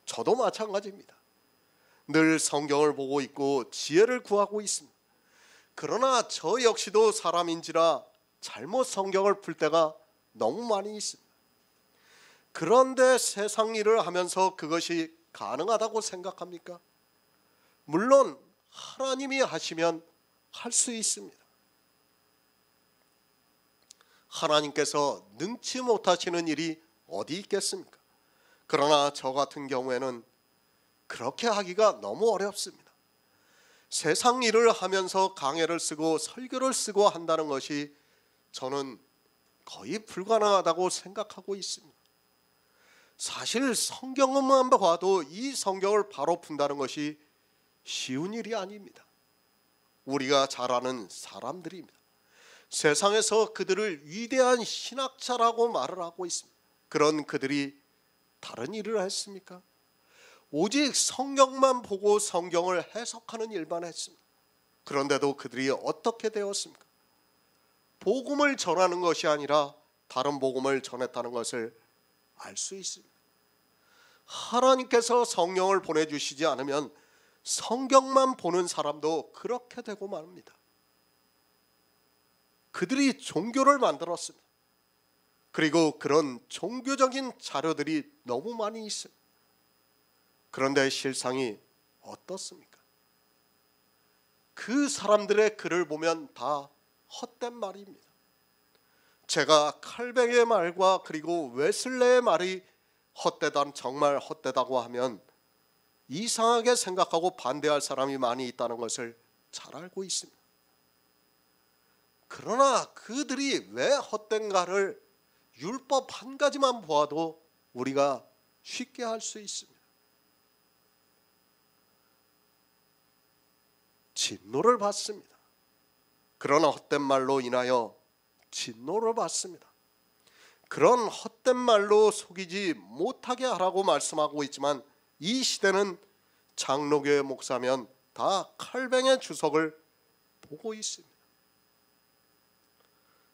저도 마찬가지입니다. 늘 성경을 보고 있고 지혜를 구하고 있습니다. 그러나 저 역시도 사람인지라 잘못 성경을 풀 때가 너무 많이 있습니다. 그런데 세상 일을 하면서 그것이 가능하다고 생각합니까? 물론 하나님이 하시면 할 수 있습니다. 하나님께서 능치 못하시는 일이 어디 있겠습니까? 그러나 저 같은 경우에는 그렇게 하기가 너무 어렵습니다. 세상 일을 하면서 강해를 쓰고 설교를 쓰고 한다는 것이 저는 거의 불가능하다고 생각하고 있습니다. 사실 성경만 봐도 이 성경을 바로 푼다는 것이 쉬운 일이 아닙니다. 우리가 잘 아는 사람들입니다. 세상에서 그들을 위대한 신학자라고 말을 하고 있습니다. 그런 그들이 다른 일을 했습니까? 오직 성경만 보고 성경을 해석하는 일만 했습니다. 그런데도 그들이 어떻게 되었습니까? 복음을 전하는 것이 아니라 다른 복음을 전했다는 것을 알 수 있습니다. 하나님께서 성령을 보내주시지 않으면 성경만 보는 사람도 그렇게 되고 말입니다. 그들이 종교를 만들었습니다. 그리고 그런 종교적인 자료들이 너무 많이 있습니다. 그런데 실상이 어떻습니까? 그 사람들의 글을 보면 다 헛된 말입니다. 제가 칼뱅의 말과 그리고 웨슬레의 말이 헛되다, 정말 헛되다고 하면 이상하게 생각하고 반대할 사람이 많이 있다는 것을 잘 알고 있습니다. 그러나 그들이 왜 헛된가를 율법 한 가지만 보아도 우리가 쉽게 할 수 있습니다. 진노를 받습니다. 그러나 헛된 말로 인하여 진노를 받습니다. 그런 헛된 말로 속이지 못하게 하라고 말씀하고 있지만 이 시대는 장로교의 목사면 다 칼뱅의 주석을 보고 있습니다.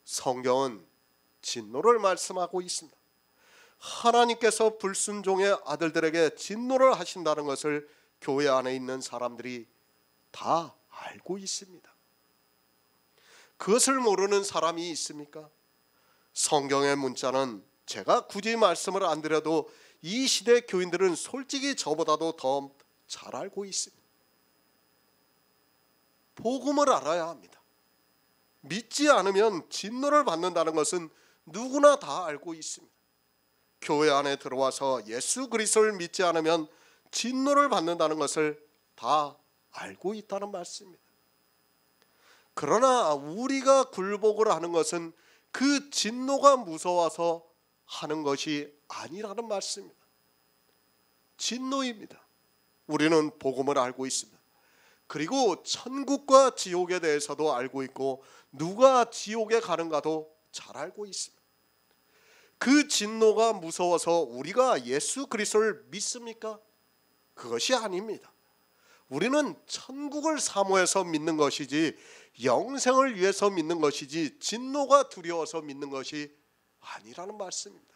성경은 진노를 말씀하고 있습니다. 하나님께서 불순종의 아들들에게 진노를 하신다는 것을 교회 안에 있는 사람들이 다 알고 있습니다. 그것을 모르는 사람이 있습니까? 성경의 문자는 제가 굳이 말씀을 안 드려도 이 시대 교인들은 솔직히 저보다도 더 잘 알고 있습니다. 복음을 알아야 합니다. 믿지 않으면 진노를 받는다는 것은 누구나 다 알고 있습니다. 교회 안에 들어와서 예수 그리스도를 믿지 않으면 진노를 받는다는 것을 다 알고 있다는 말씀입니다. 그러나 우리가 굴복을 하는 것은 그 진노가 무서워서 하는 것이 아니라는 말씀입니다. 진노입니다. 우리는 복음을 알고 있습니다. 그리고 천국과 지옥에 대해서도 알고 있고 누가 지옥에 가는가도 잘 알고 있습니다. 그 진노가 무서워서 우리가 예수 그리스도를 믿습니까? 그것이 아닙니다. 우리는 천국을 사모해서 믿는 것이지 영생을 위해서 믿는 것이지 진노가 두려워서 믿는 것이 아니라는 말씀입니다.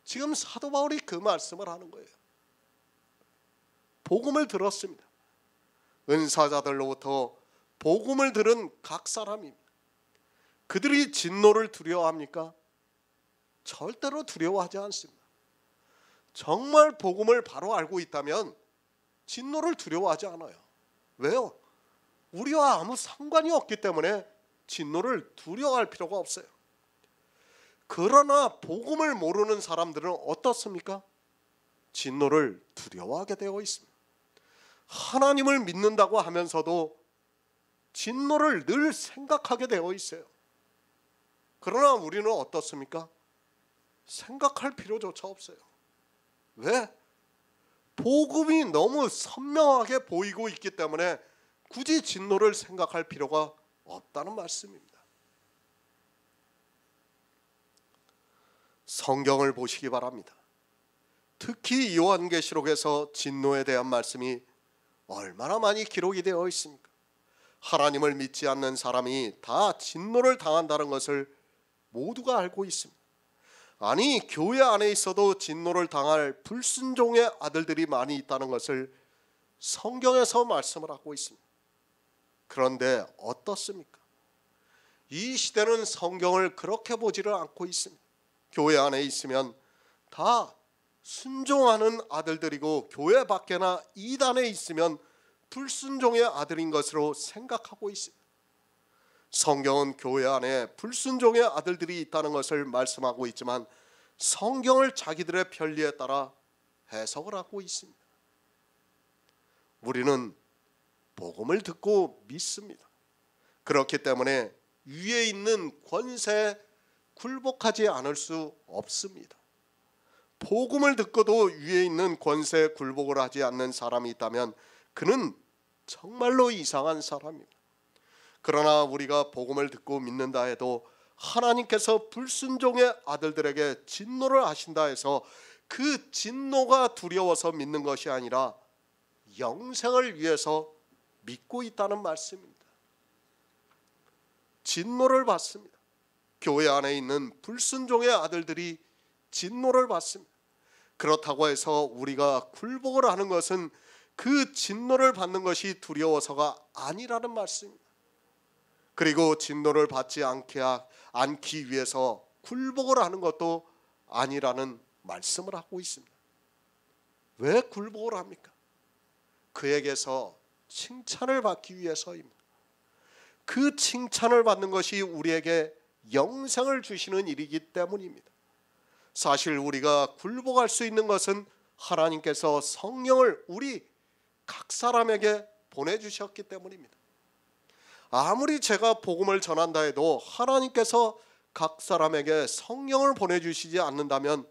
지금 사도 바울이 그 말씀을 하는 거예요. 복음을 들었습니다. 은사자들로부터 복음을 들은 각 사람입니다. 그들이 진노를 두려워합니까? 절대로 두려워하지 않습니다. 정말 복음을 바로 알고 있다면 진노를 두려워하지 않아요. 왜요? 우리와 아무 상관이 없기 때문에 진노를 두려워할 필요가 없어요. 그러나 복음을 모르는 사람들은 어떻습니까? 진노를 두려워하게 되어 있습니다. 하나님을 믿는다고 하면서도 진노를 늘 생각하게 되어 있어요. 그러나 우리는 어떻습니까? 생각할 필요조차 없어요. 왜? 복음이 너무 선명하게 보이고 있기 때문에 굳이 진노를 생각할 필요가 없다는 말씀입니다. 성경을 보시기 바랍니다. 특히 요한계시록에서 진노에 대한 말씀이 얼마나 많이 기록이 되어 있습니까? 하나님을 믿지 않는 사람이 다 진노를 당한다는 것을 모두가 알고 있습니다. 아니, 교회 안에 있어도 진노를 당할 불순종의 아들들이 많이 있다는 것을 성경에서 말씀을 하고 있습니다. 그런데 어떻습니까? 이 시대는 성경을 그렇게 보지를 않고 있습니다. 교회 안에 있으면 다 순종하는 아들들이고 교회 밖에나 이단에 있으면 불순종의 아들인 것으로 생각하고 있습니다. 성경은 교회 안에 불순종의 아들들이 있다는 것을 말씀하고 있지만 성경을 자기들의 편리에 따라 해석을 하고 있습니다. 우리는 복음을 듣고 믿습니다. 그렇기 때문에 위에 있는 권세에 굴복하지 않을 수 없습니다. 복음을 듣고도 위에 있는 권세에 굴복을 하지 않는 사람이 있다면 그는 정말로 이상한 사람입니다. 그러나 우리가 복음을 듣고 믿는다 해도 하나님께서 불순종의 아들들에게 진노를 하신다 해서 그 진노가 두려워서 믿는 것이 아니라 영생을 위해서 믿고 있다는 말씀입니다. 진노를 받습니다. 교회 안에 있는 불순종의 아들들이 진노를 받습니다. 그렇다고 해서 우리가 굴복을 하는 것은 그 진노를 받는 것이 두려워서가 아니라는 말씀입니다. 그리고 진노를 받지 않기 위해서 굴복을 하는 것도 아니라는 말씀을 하고 있습니다. 왜 굴복을 합니까? 그에게서 칭찬을 받기 위해서입니다. 그 칭찬을 받는 것이 우리에게 영생을 주시는 일이기 때문입니다. 사실 우리가 굴복할 수 있는 것은 하나님께서 성령을 우리 각 사람에게 보내주셨기 때문입니다. 아무리 제가 복음을 전한다 해도 하나님께서 각 사람에게 성령을 보내주시지 않는다면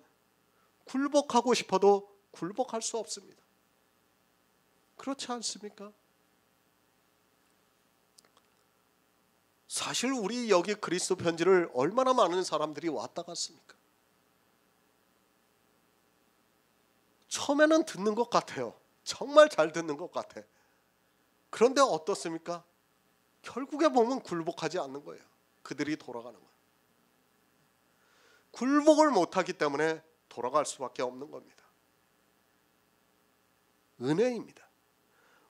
굴복하고 싶어도 굴복할 수 없습니다. 그렇지 않습니까? 사실 우리 여기 그리스도 편지를 얼마나 많은 사람들이 왔다 갔습니까? 처음에는 듣는 것 같아요. 정말 잘 듣는 것 같아. 그런데 어떻습니까? 결국에 보면 굴복하지 않는 거예요. 그들이 돌아가는 거예요. 굴복을 못하기 때문에 돌아갈 수밖에 없는 겁니다. 은혜입니다.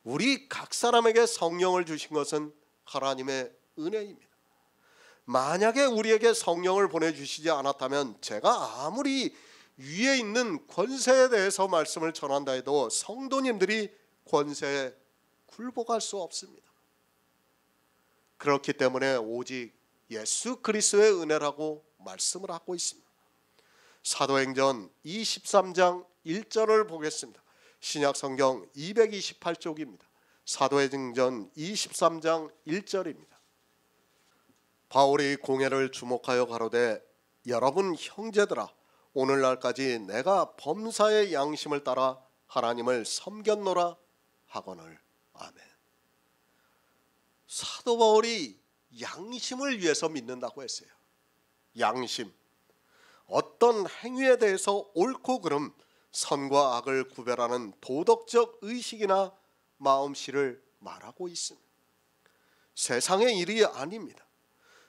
우리 각 사람에게 성령을 주신 것은 하나님의 은혜입니다. 만약에 우리에게 성령을 보내주시지 않았다면 제가 아무리 위에 있는 권세에 대해서 말씀을 전한다 해도 성도님들이 권세에 굴복할 수 없습니다. 그렇기 때문에 오직 예수 그리스도의 은혜라고 말씀을 하고 있습니다. 사도행전 23장 1절을 보겠습니다. 신약성경 228쪽입니다. 사도행전 23장 1절입니다. 바울이 공회를 주목하여 가로되 여러분 형제들아 오늘날까지 내가 범사의 양심을 따라 하나님을 섬겼노라 하거늘. 아멘. 사도 바울이 양심을 위해서 믿는다고 했어요. 양심. 어떤 행위에 대해서 옳고 그름, 선과 악을 구별하는 도덕적 의식이나 마음씨를 말하고 있습니다. 세상의 일이 아닙니다.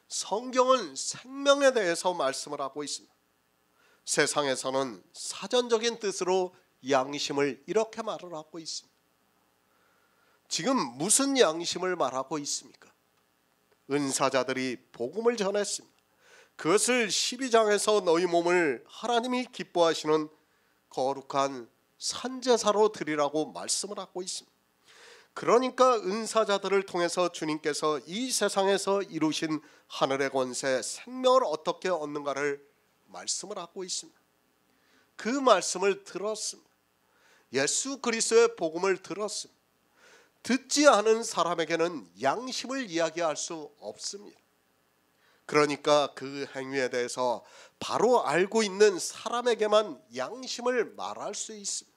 성경은 생명에 대해서 말씀을 하고 있습니다. 세상에서는 사전적인 뜻으로 양심을 이렇게 말을 하고 있습니다. 지금 무슨 양심을 말하고 있습니까? 은사자들이 복음을 전했습니다. 그것을 12장에서 너희 몸을 하나님이 기뻐하시는 거룩한 산제사로 드리라고 말씀을 하고 있습니다. 그러니까 은사자들을 통해서 주님께서 이 세상에서 이루신 하늘의 권세 생명을 어떻게 얻는가를 말씀을 하고 있습니다. 그 말씀을 들었습니다. 예수 그리스도의 복음을 들었습니다. 듣지 않은 사람에게는 양심을 이야기할 수 없습니다. 그러니까 그 행위에 대해서 바로 알고 있는 사람에게만 양심을 말할 수 있습니다.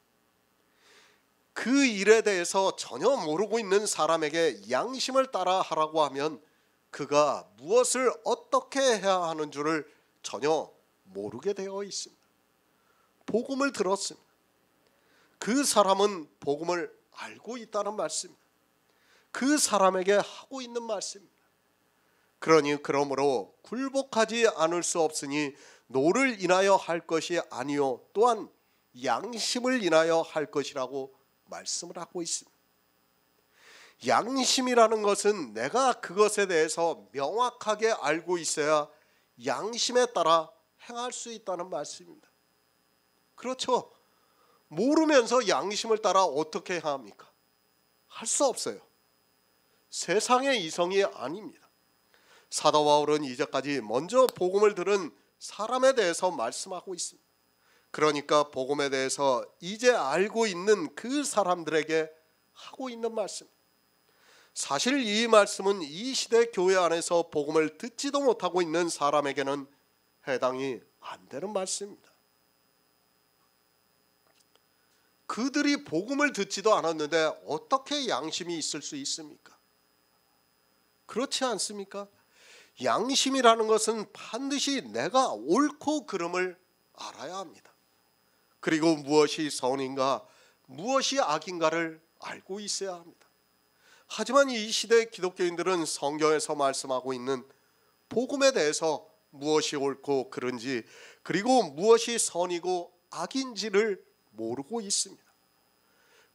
그 일에 대해서 전혀 모르고 있는 사람에게 양심을 따라 하라고 하면 그가 무엇을 어떻게 해야 하는 줄을 전혀 모르게 되어 있습니다. 복음을 들었습니다. 그 사람은 복음을 알고 있다는 말씀입니다. 그 사람에게 하고 있는 말씀입니다. 그러므로 굴복하지 않을 수 없으니 노를 인하여 할 것이 아니요 또한 양심을 인하여 할 것이라고 말씀을 하고 있습니다. 양심이라는 것은 내가 그것에 대해서 명확하게 알고 있어야 양심에 따라 행할 수 있다는 말씀입니다. 그렇죠? 모르면서 양심을 따라 어떻게 해야 합니까? 할 수 없어요. 세상의 이성이 아닙니다. 사도 바울은 이제까지 먼저 복음을 들은 사람에 대해서 말씀하고 있습니다. 그러니까 복음에 대해서 이제 알고 있는 그 사람들에게 하고 있는 말씀. 사실 이 말씀은 이 시대 교회 안에서 복음을 듣지도 못하고 있는 사람에게는 해당이 안 되는 말씀입니다. 그들이 복음을 듣지도 않았는데 어떻게 양심이 있을 수 있습니까? 그렇지 않습니까? 양심이라는 것은 반드시 내가 옳고 그름을 알아야 합니다. 그리고 무엇이 선인가 무엇이 악인가를 알고 있어야 합니다. 하지만 이 시대 기독교인들은 성경에서 말씀하고 있는 복음에 대해서 무엇이 옳고 그른지 그리고 무엇이 선이고 악인지를 모르고 있습니다.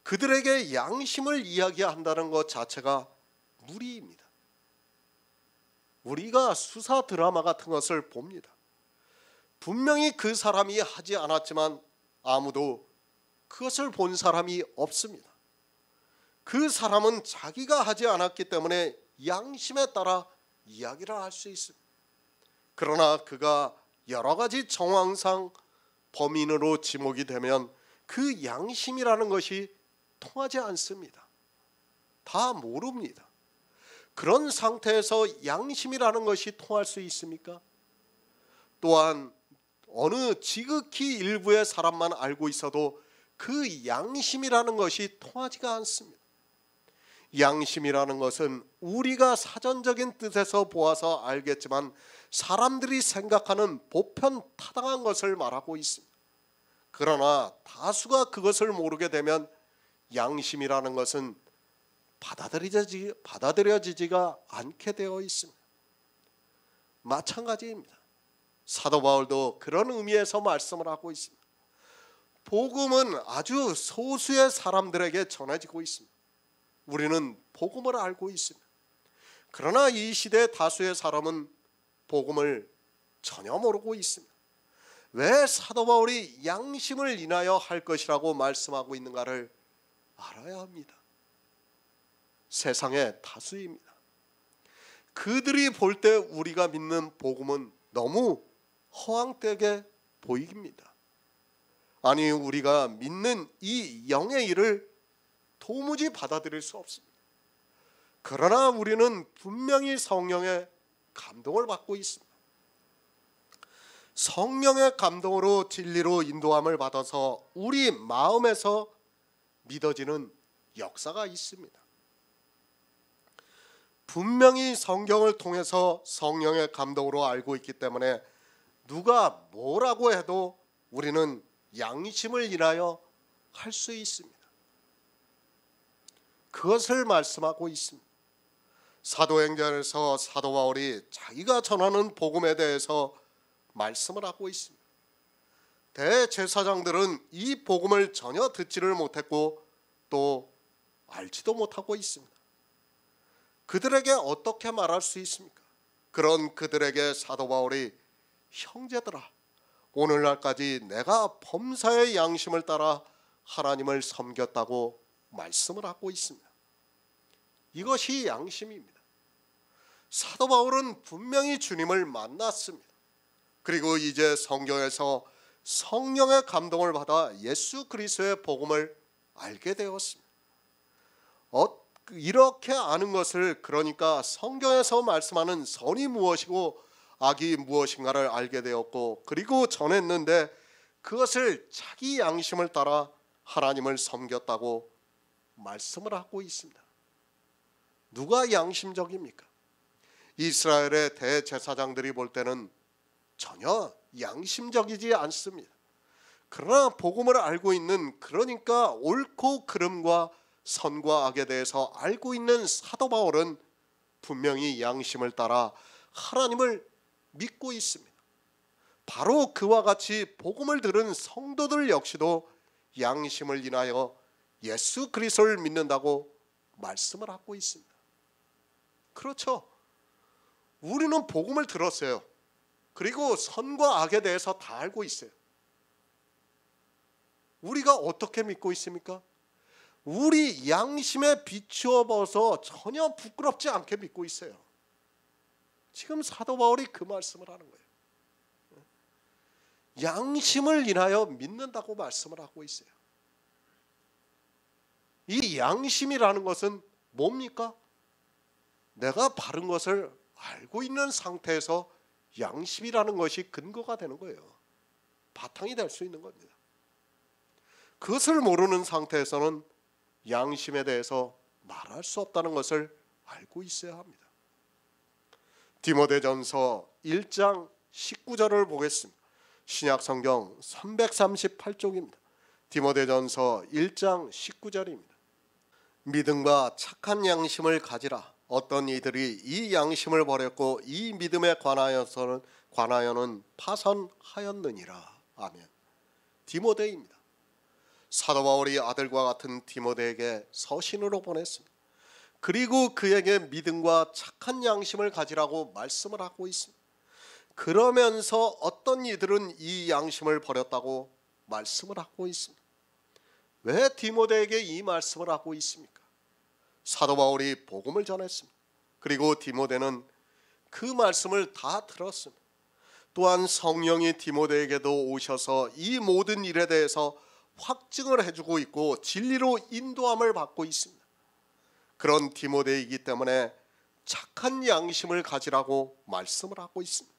그들에게 양심을 이야기한다는 것 자체가 무리입니다. 우리가 수사 드라마 같은 것을 봅니다. 분명히 그 사람이 하지 않았지만 아무도 그것을 본 사람이 없습니다. 그 사람은 자기가 하지 않았기 때문에 양심에 따라 이야기를 할 수 있습니다. 그러나 그가 여러 가지 정황상 범인으로 지목이 되면 그 양심이라는 것이 통하지 않습니다. 다 모릅니다. 그런 상태에서 양심이라는 것이 통할 수 있습니까? 또한 어느 지극히 일부의 사람만 알고 있어도 그 양심이라는 것이 통하지가 않습니다. 양심이라는 것은 우리가 사전적인 뜻에서 보아서 알겠지만 사람들이 생각하는 보편 타당한 것을 말하고 있습니다. 그러나 다수가 그것을 모르게 되면 양심이라는 것은 받아들여지지가 않게 되어 있습니다. 마찬가지입니다. 사도 바울도 그런 의미에서 말씀을 하고 있습니다. 복음은 아주 소수의 사람들에게 전해지고 있습니다. 우리는 복음을 알고 있습니다. 그러나 이 시대 다수의 사람은 복음을 전혀 모르고 있습니다. 왜 사도 바울이 양심을 인하여 할 것이라고 말씀하고 있는가를 알아야 합니다. 세상의 다수입니다. 그들이 볼 때 우리가 믿는 복음은 너무 허황되게 보입니다. 아니 우리가 믿는 이 영의 일을 도무지 받아들일 수 없습니다. 그러나 우리는 분명히 성령의 감동을 받고 있습니다. 성령의 감동으로 진리로 인도함을 받아서 우리 마음에서 믿어지는 역사가 있습니다. 분명히 성경을 통해서 성령의 감동으로 알고 있기 때문에 누가 뭐라고 해도 우리는 양심을 인하여 할 수 있습니다. 그것을 말씀하고 있습니다. 사도행전에서 사도 바울이 자기가 전하는 복음에 대해서 말씀을 하고 있습니다. 대제사장들은 이 복음을 전혀 듣지를 못했고 또 알지도 못하고 있습니다. 그들에게 어떻게 말할 수 있습니까? 그런 그들에게 사도 바울이 형제들아 오늘날까지 내가 범사의 양심을 따라 하나님을 섬겼다고 말씀을 하고 있습니다. 이것이 양심입니다. 사도 바울은 분명히 주님을 만났습니다. 그리고 이제 성경에서 성령의 감동을 받아 예수 그리스도의 복음을 알게 되었습니다. 이렇게 아는 것을 그러니까 성경에서 말씀하는 선이 무엇이고 악이 무엇인가를 알게 되었고 그리고 전했는데 그것을 자기 양심을 따라 하나님을 섬겼다고 말씀을 하고 있습니다. 누가 양심적입니까? 이스라엘의 대제사장들이 볼 때는 전혀 양심적이지 않습니다. 그러나 복음을 알고 있는, 그러니까 옳고 그름과 선과 악에 대해서 알고 있는 사도 바울은 분명히 양심을 따라 하나님을 믿고 있습니다. 바로 그와 같이 복음을 들은 성도들 역시도 양심을 인하여 예수 그리스도를 믿는다고 말씀을 하고 있습니다. 그렇죠. 우리는 복음을 들었어요. 그리고 선과 악에 대해서 다 알고 있어요. 우리가 어떻게 믿고 있습니까? 우리 양심에 비추어 봐서 전혀 부끄럽지 않게 믿고 있어요. 지금 사도 바울이 그 말씀을 하는 거예요. 양심을 인하여 믿는다고 말씀을 하고 있어요. 이 양심이라는 것은 뭡니까? 내가 바른 것을 알고 있는 상태에서 양심이라는 것이 근거가 되는 거예요. 바탕이 될 수 있는 겁니다. 그것을 모르는 상태에서는 양심에 대해서 말할 수 없다는 것을 알고 있어야 합니다. 디모데전서 1장 19절을 보겠습니다. 신약성경 338쪽입니다. 디모데전서 1장 19절입니다. 믿음과 착한 양심을 가지라. 어떤 이들이 이 양심을 버렸고 이 믿음에 관하여는 파선하였느니라. 아멘. 디모데입니다. 사도 바울이 아들과 같은 디모데에게 서신으로 보냈습니다. 그리고 그에게 믿음과 착한 양심을 가지라고 말씀을 하고 있습니다. 그러면서 어떤 이들은 이 양심을 버렸다고 말씀을 하고 있습니다. 왜 디모데에게 이 말씀을 하고 있습니까? 사도 바울이 복음을 전했습니다. 그리고 디모데는 그 말씀을 다 들었습니다. 또한 성령이 디모데에게도 오셔서 이 모든 일에 대해서 확증을 해주고 있고 진리로 인도함을 받고 있습니다. 그런 디모데이기 때문에 착한 양심을 가지라고 말씀을 하고 있습니다.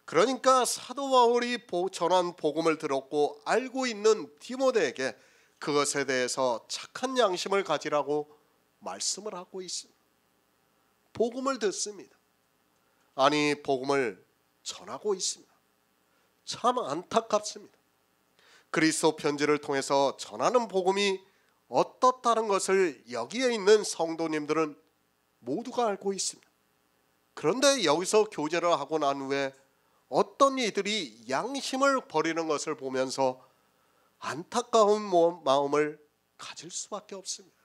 그러니까 사도 바울이 전한 복음을 들었고 알고 있는 디모데에게 그것에 대해서 착한 양심을 가지라고 말씀을 하고 있습니다. 복음을 듣습니다. 아니, 복음을 전하고 있습니다. 참 안타깝습니다. 그리스도 편지를 통해서 전하는 복음이 어떻다는 것을 여기에 있는 성도님들은 모두가 알고 있습니다. 그런데 여기서 교제를 하고 난 후에 어떤 이들이 양심을 버리는 것을 보면서 안타까운 마음을 가질 수밖에 없습니다.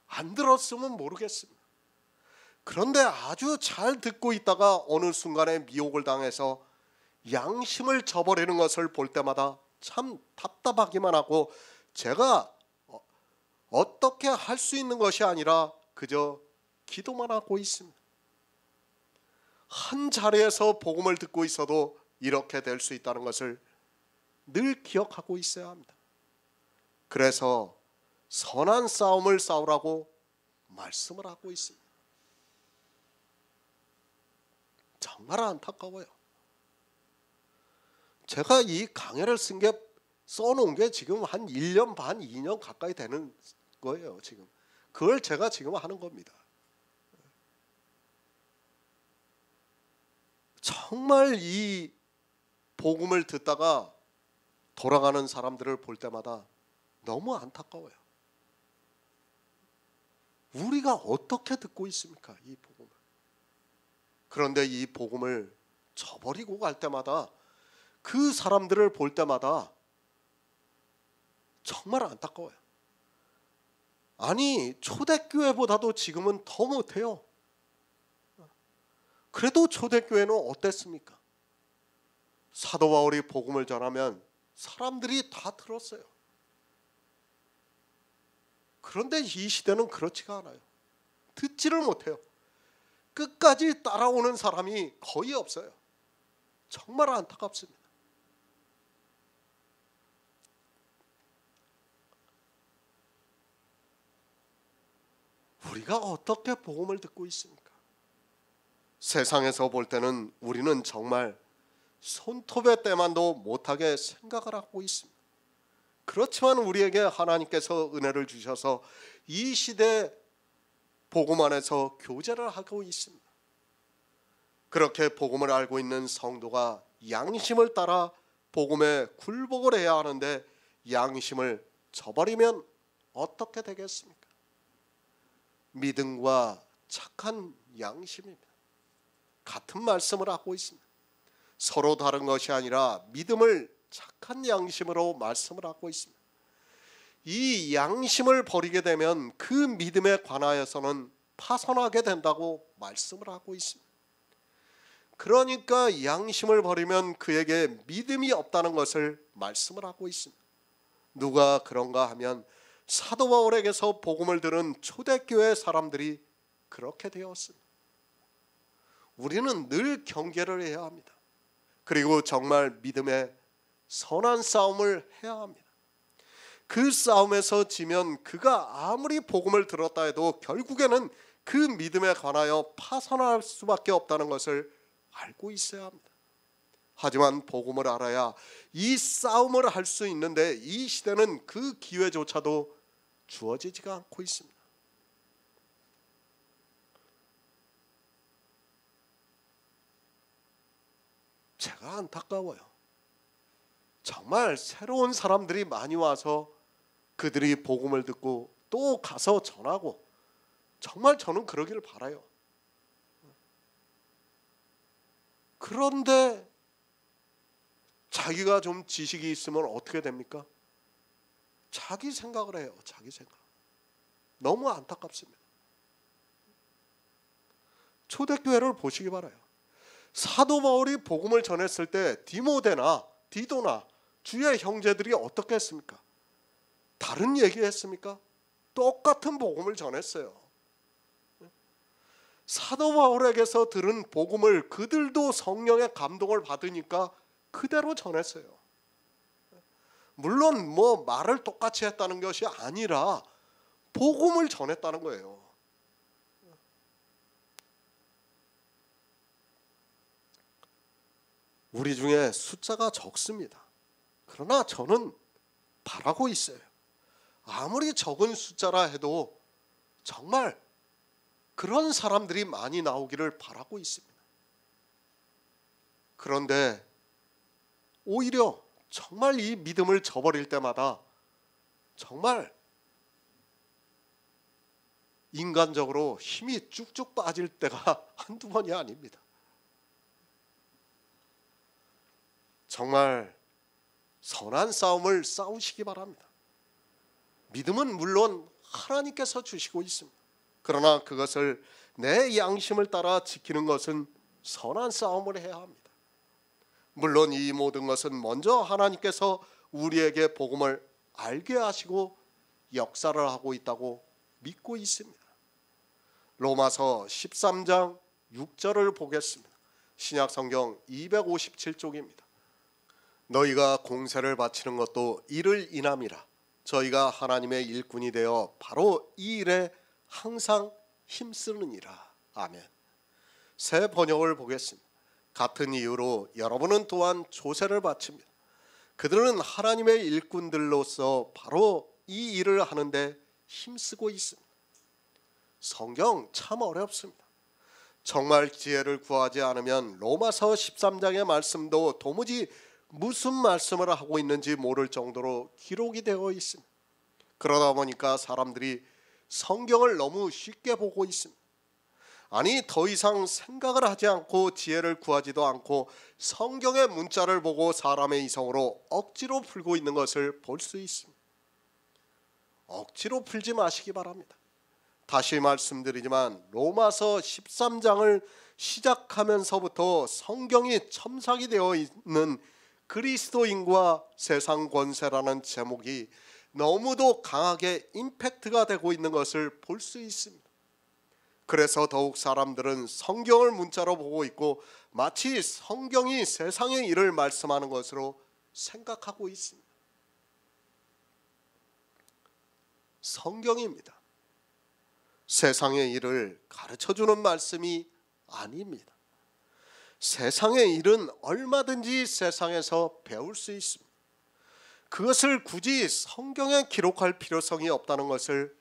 안 들었으면 모르겠습니다. 그런데 아주 잘 듣고 있다가 어느 순간에 미혹을 당해서 양심을 저버리는 것을 볼 때마다 참 답답하기만 하고 제가 어떻게 할 수 있는 것이 아니라 그저 기도만 하고 있습니다. 한 자리에서 복음을 듣고 있어도 이렇게 될 수 있다는 것을 늘 기억하고 있어야 합니다. 그래서 선한 싸움을 싸우라고 말씀을 하고 있습니다. 정말 안타까워요. 제가 이 강해를 써놓은 게 지금 한 1년 반, 2년 가까이 되는 거예요. 지금 그걸 제가 지금 하는 겁니다. 정말 이 복음을 듣다가 돌아가는 사람들을 볼 때마다 너무 안타까워요. 우리가 어떻게 듣고 있습니까? 이 복음을. 그런데 이 복음을 저버리고 갈 때마다 그 사람들을 볼 때마다 정말 안타까워요. 아니, 초대교회보다도 지금은 더 못해요. 그래도 초대교회는 어땠습니까? 사도 바울이 복음을 전하면 사람들이 다 들었어요. 그런데 이 시대는 그렇지가 않아요. 듣지를 못해요. 끝까지 따라오는 사람이 거의 없어요. 정말 안타깝습니다. 우리가 어떻게 복음을 듣고 있습니까? 세상에서 볼 때는 우리는 정말 손톱의 때만도 못하게 생각을 하고 있습니다. 그렇지만 우리에게 하나님께서 은혜를 주셔서 이 시대 복음 안에서 교제를 하고 있습니다. 그렇게 복음을 알고 있는 성도가 양심을 따라 복음에 굴복을 해야 하는데 양심을 저버리면 어떻게 되겠습니까? 믿음과 착한 양심입니다. 같은 말씀을 하고 있습니다. 서로 다른 것이 아니라 믿음을 착한 양심으로 말씀을 하고 있습니다. 이 양심을 버리게 되면 그 믿음에 관하여서는 파선하게 된다고 말씀을 하고 있습니다. 그러니까 양심을 버리면 그에게 믿음이 없다는 것을 말씀을 하고 있습니다. 누가 그런가 하면 사도 바울에게서 복음을 들은 초대교회 사람들이 그렇게 되었습니다. 우리는 늘 경계를 해야 합니다. 그리고 정말 믿음의 선한 싸움을 해야 합니다. 그 싸움에서 지면 그가 아무리 복음을 들었다 해도 결국에는 그 믿음에 관하여 파선할 수밖에 없다는 것을 알고 있어야 합니다. 하지만 복음을 알아야 이 싸움을 할 수 있는데 이 시대는 그 기회조차도 주어지지가 않고 있습니다. 제가 안타까워요. 정말 새로운 사람들이 많이 와서 그들이 복음을 듣고 또 가서 전하고, 정말 저는 그러기를 바라요. 그런데 자기가 좀 지식이 있으면 어떻게 됩니까? 자기 생각을 해요. 자기 생각. 너무 안타깝습니다. 초대교회를 보시기 바라요. 사도 바울이 복음을 전했을 때 디모데나 디도나 주의 형제들이 어떻게 했습니까? 다른 얘기했습니까? 똑같은 복음을 전했어요. 사도 바울에게서 들은 복음을 그들도 성령의 감동을 받으니까 그대로 전했어요. 물론 뭐 말을 똑같이 했다는 것이 아니라 복음을 전했다는 거예요. 우리 중에 숫자가 적습니다. 그러나 저는 바라고 있어요. 아무리 적은 숫자라 해도 정말 그런 사람들이 많이 나오기를 바라고 있습니다. 그런데 오히려 정말 이 믿음을 저버릴 때마다 정말 인간적으로 힘이 쭉쭉 빠질 때가 한두 번이 아닙니다. 정말 선한 싸움을 싸우시기 바랍니다. 믿음은 물론 하나님께서 주시고 있습니다. 그러나 그것을 내 양심을 따라 지키는 것은 선한 싸움을 해야 합니다. 물론 이 모든 것은 먼저 하나님께서 우리에게 복음을 알게 하시고 역사를 하고 있다고 믿고 있습니다. 로마서 13장 6절을 보겠습니다. 신약성경 257쪽입니다. 너희가 공세를 바치는 것도 이를 인함이라. 저희가 하나님의 일꾼이 되어 바로 이 일에 항상 힘쓰느니라. 아멘. 새 번역을 보겠습니다. 같은 이유로 여러분은 또한 조세를 바칩니다. 그들은 하나님의 일꾼들로서 바로 이 일을 하는데 힘쓰고 있습니다. 성경 참 어렵습니다. 정말 지혜를 구하지 않으면 로마서 13장의 말씀도 도무지 무슨 말씀을 하고 있는지 모를 정도로 기록이 되어 있습니다. 그러다 보니까 사람들이 성경을 너무 쉽게 보고 있습니다. 아니 더 이상 생각을 하지 않고 지혜를 구하지도 않고 성경의 문자를 보고 사람의 이성으로 억지로 풀고 있는 것을 볼 수 있습니다. 억지로 풀지 마시기 바랍니다. 다시 말씀드리지만 로마서 13장을 시작하면서부터 성경이 첨삭이 되어 있는 그리스도인과 세상 권세라는 제목이 너무도 강하게 임팩트가 되고 있는 것을 볼 수 있습니다. 그래서 더욱 사람들은 성경을 문자로 보고 있고 마치 성경이 세상의 일을 말씀하는 것으로 생각하고 있습니다. 성경입니다. 세상의 일을 가르쳐주는 말씀이 아닙니다. 세상의 일은 얼마든지 세상에서 배울 수 있습니다. 그것을 굳이 성경에 기록할 필요성이 없다는 것을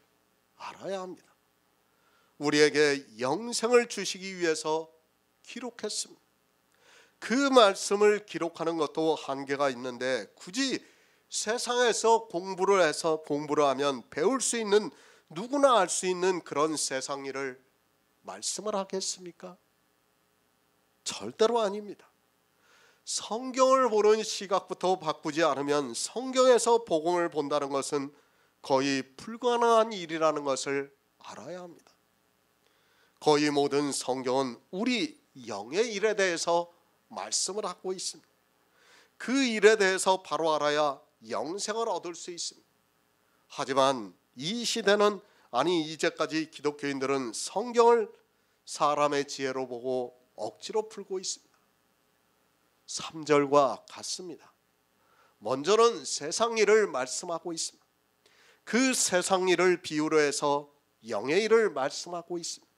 알아야 합니다. 우리에게 영생을 주시기 위해서 기록했습니다. 그 말씀을 기록하는 것도 한계가 있는데 굳이 세상에서 공부를 하면 배울 수 있는, 누구나 알 수 있는 그런 세상 일을 말씀을 하겠습니까? 절대로 아닙니다. 성경을 보는 시각부터 바꾸지 않으면 성경에서 복음을 본다는 것은 거의 불가능한 일이라는 것을 알아야 합니다. 거의 모든 성경은 우리 영의 일에 대해서 말씀을 하고 있습니다. 그 일에 대해서 바로 알아야 영생을 얻을 수 있습니다. 하지만 이 시대는, 이제까지 기독교인들은 성경을 사람의 지혜로 보고 억지로 풀고 있습니다. 3절과 같습니다. 먼저는 세상 일을 말씀하고 있습니다. 그 세상 일을 비유로 해서 영의 일을 말씀하고 있습니다.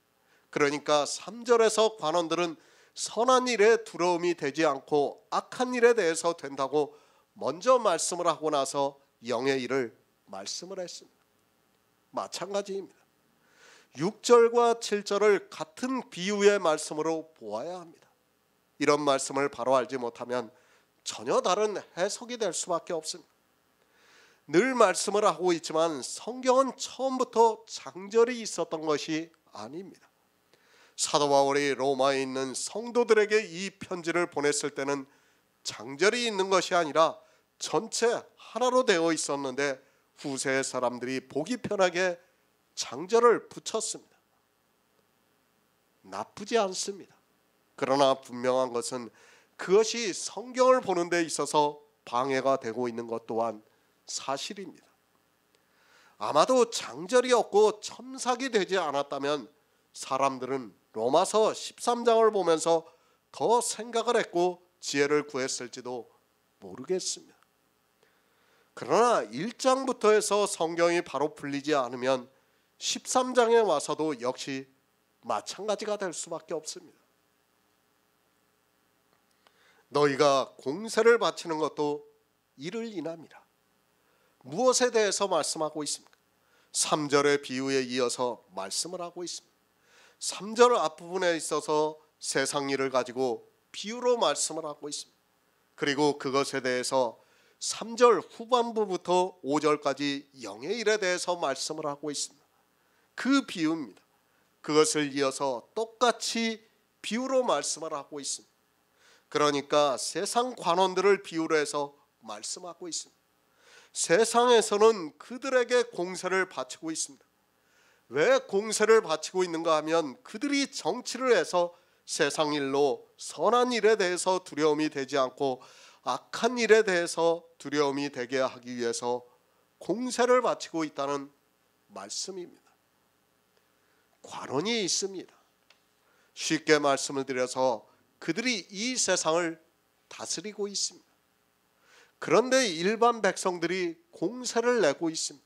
그러니까 3절에서 관원들은 선한 일에 두려움이 되지 않고 악한 일에 대해서 된다고 먼저 말씀을 하고 나서 영의 일을 말씀을 했습니다. 마찬가지입니다. 6절과 7절을 같은 비유의 말씀으로 보아야 합니다. 이런 말씀을 바로 알지 못하면 전혀 다른 해석이 될 수밖에 없습니다. 늘 말씀을 하고 있지만 성경은 처음부터 장절이 있었던 것이 아닙니다. 사도 바울이 로마에 있는 성도들에게 이 편지를 보냈을 때는 장절이 있는 것이 아니라 전체 하나로 되어 있었는데 후세의 사람들이 보기 편하게 장절을 붙였습니다. 나쁘지 않습니다. 그러나 분명한 것은 그것이 성경을 보는 데 있어서 방해가 되고 있는 것 또한 사실입니다. 아마도 장절이 없고 첨삭이 되지 않았다면 사람들은 로마서 13장을 보면서 더 생각을 했고 지혜를 구했을지도 모르겠습니다. 그러나 1장부터 해서 성경이 바로 풀리지 않으면 13장에 와서도 역시 마찬가지가 될 수밖에 없습니다. 너희가 공세를 바치는 것도 이를 인함이라. 무엇에 대해서 말씀하고 있습니까? 3절의 비유에 이어서 말씀을 하고 있습니다. 3절 앞부분에 있어서 세상 일을 가지고 비유로 말씀을 하고 있습니다. 그리고 그것에 대해서 3절 후반부부터 5절까지 영의 일에 대해서 말씀을 하고 있습니다. 그 비유입니다. 그것을 이어서 똑같이 비유로 말씀을 하고 있습니다. 그러니까 세상 관원들을 비유로 해서 말씀하고 있습니다. 세상에서는 그들에게 공세를 바치고 있습니다. 왜 공세를 바치고 있는가 하면 그들이 정치를 해서 세상 일로 선한 일에 대해서 두려움이 되지 않고 악한 일에 대해서 두려움이 되게 하기 위해서 공세를 바치고 있다는 말씀입니다. 관원이 있습니다. 쉽게 말씀을 드려서 그들이 이 세상을 다스리고 있습니다. 그런데 일반 백성들이 공세를 내고 있습니다.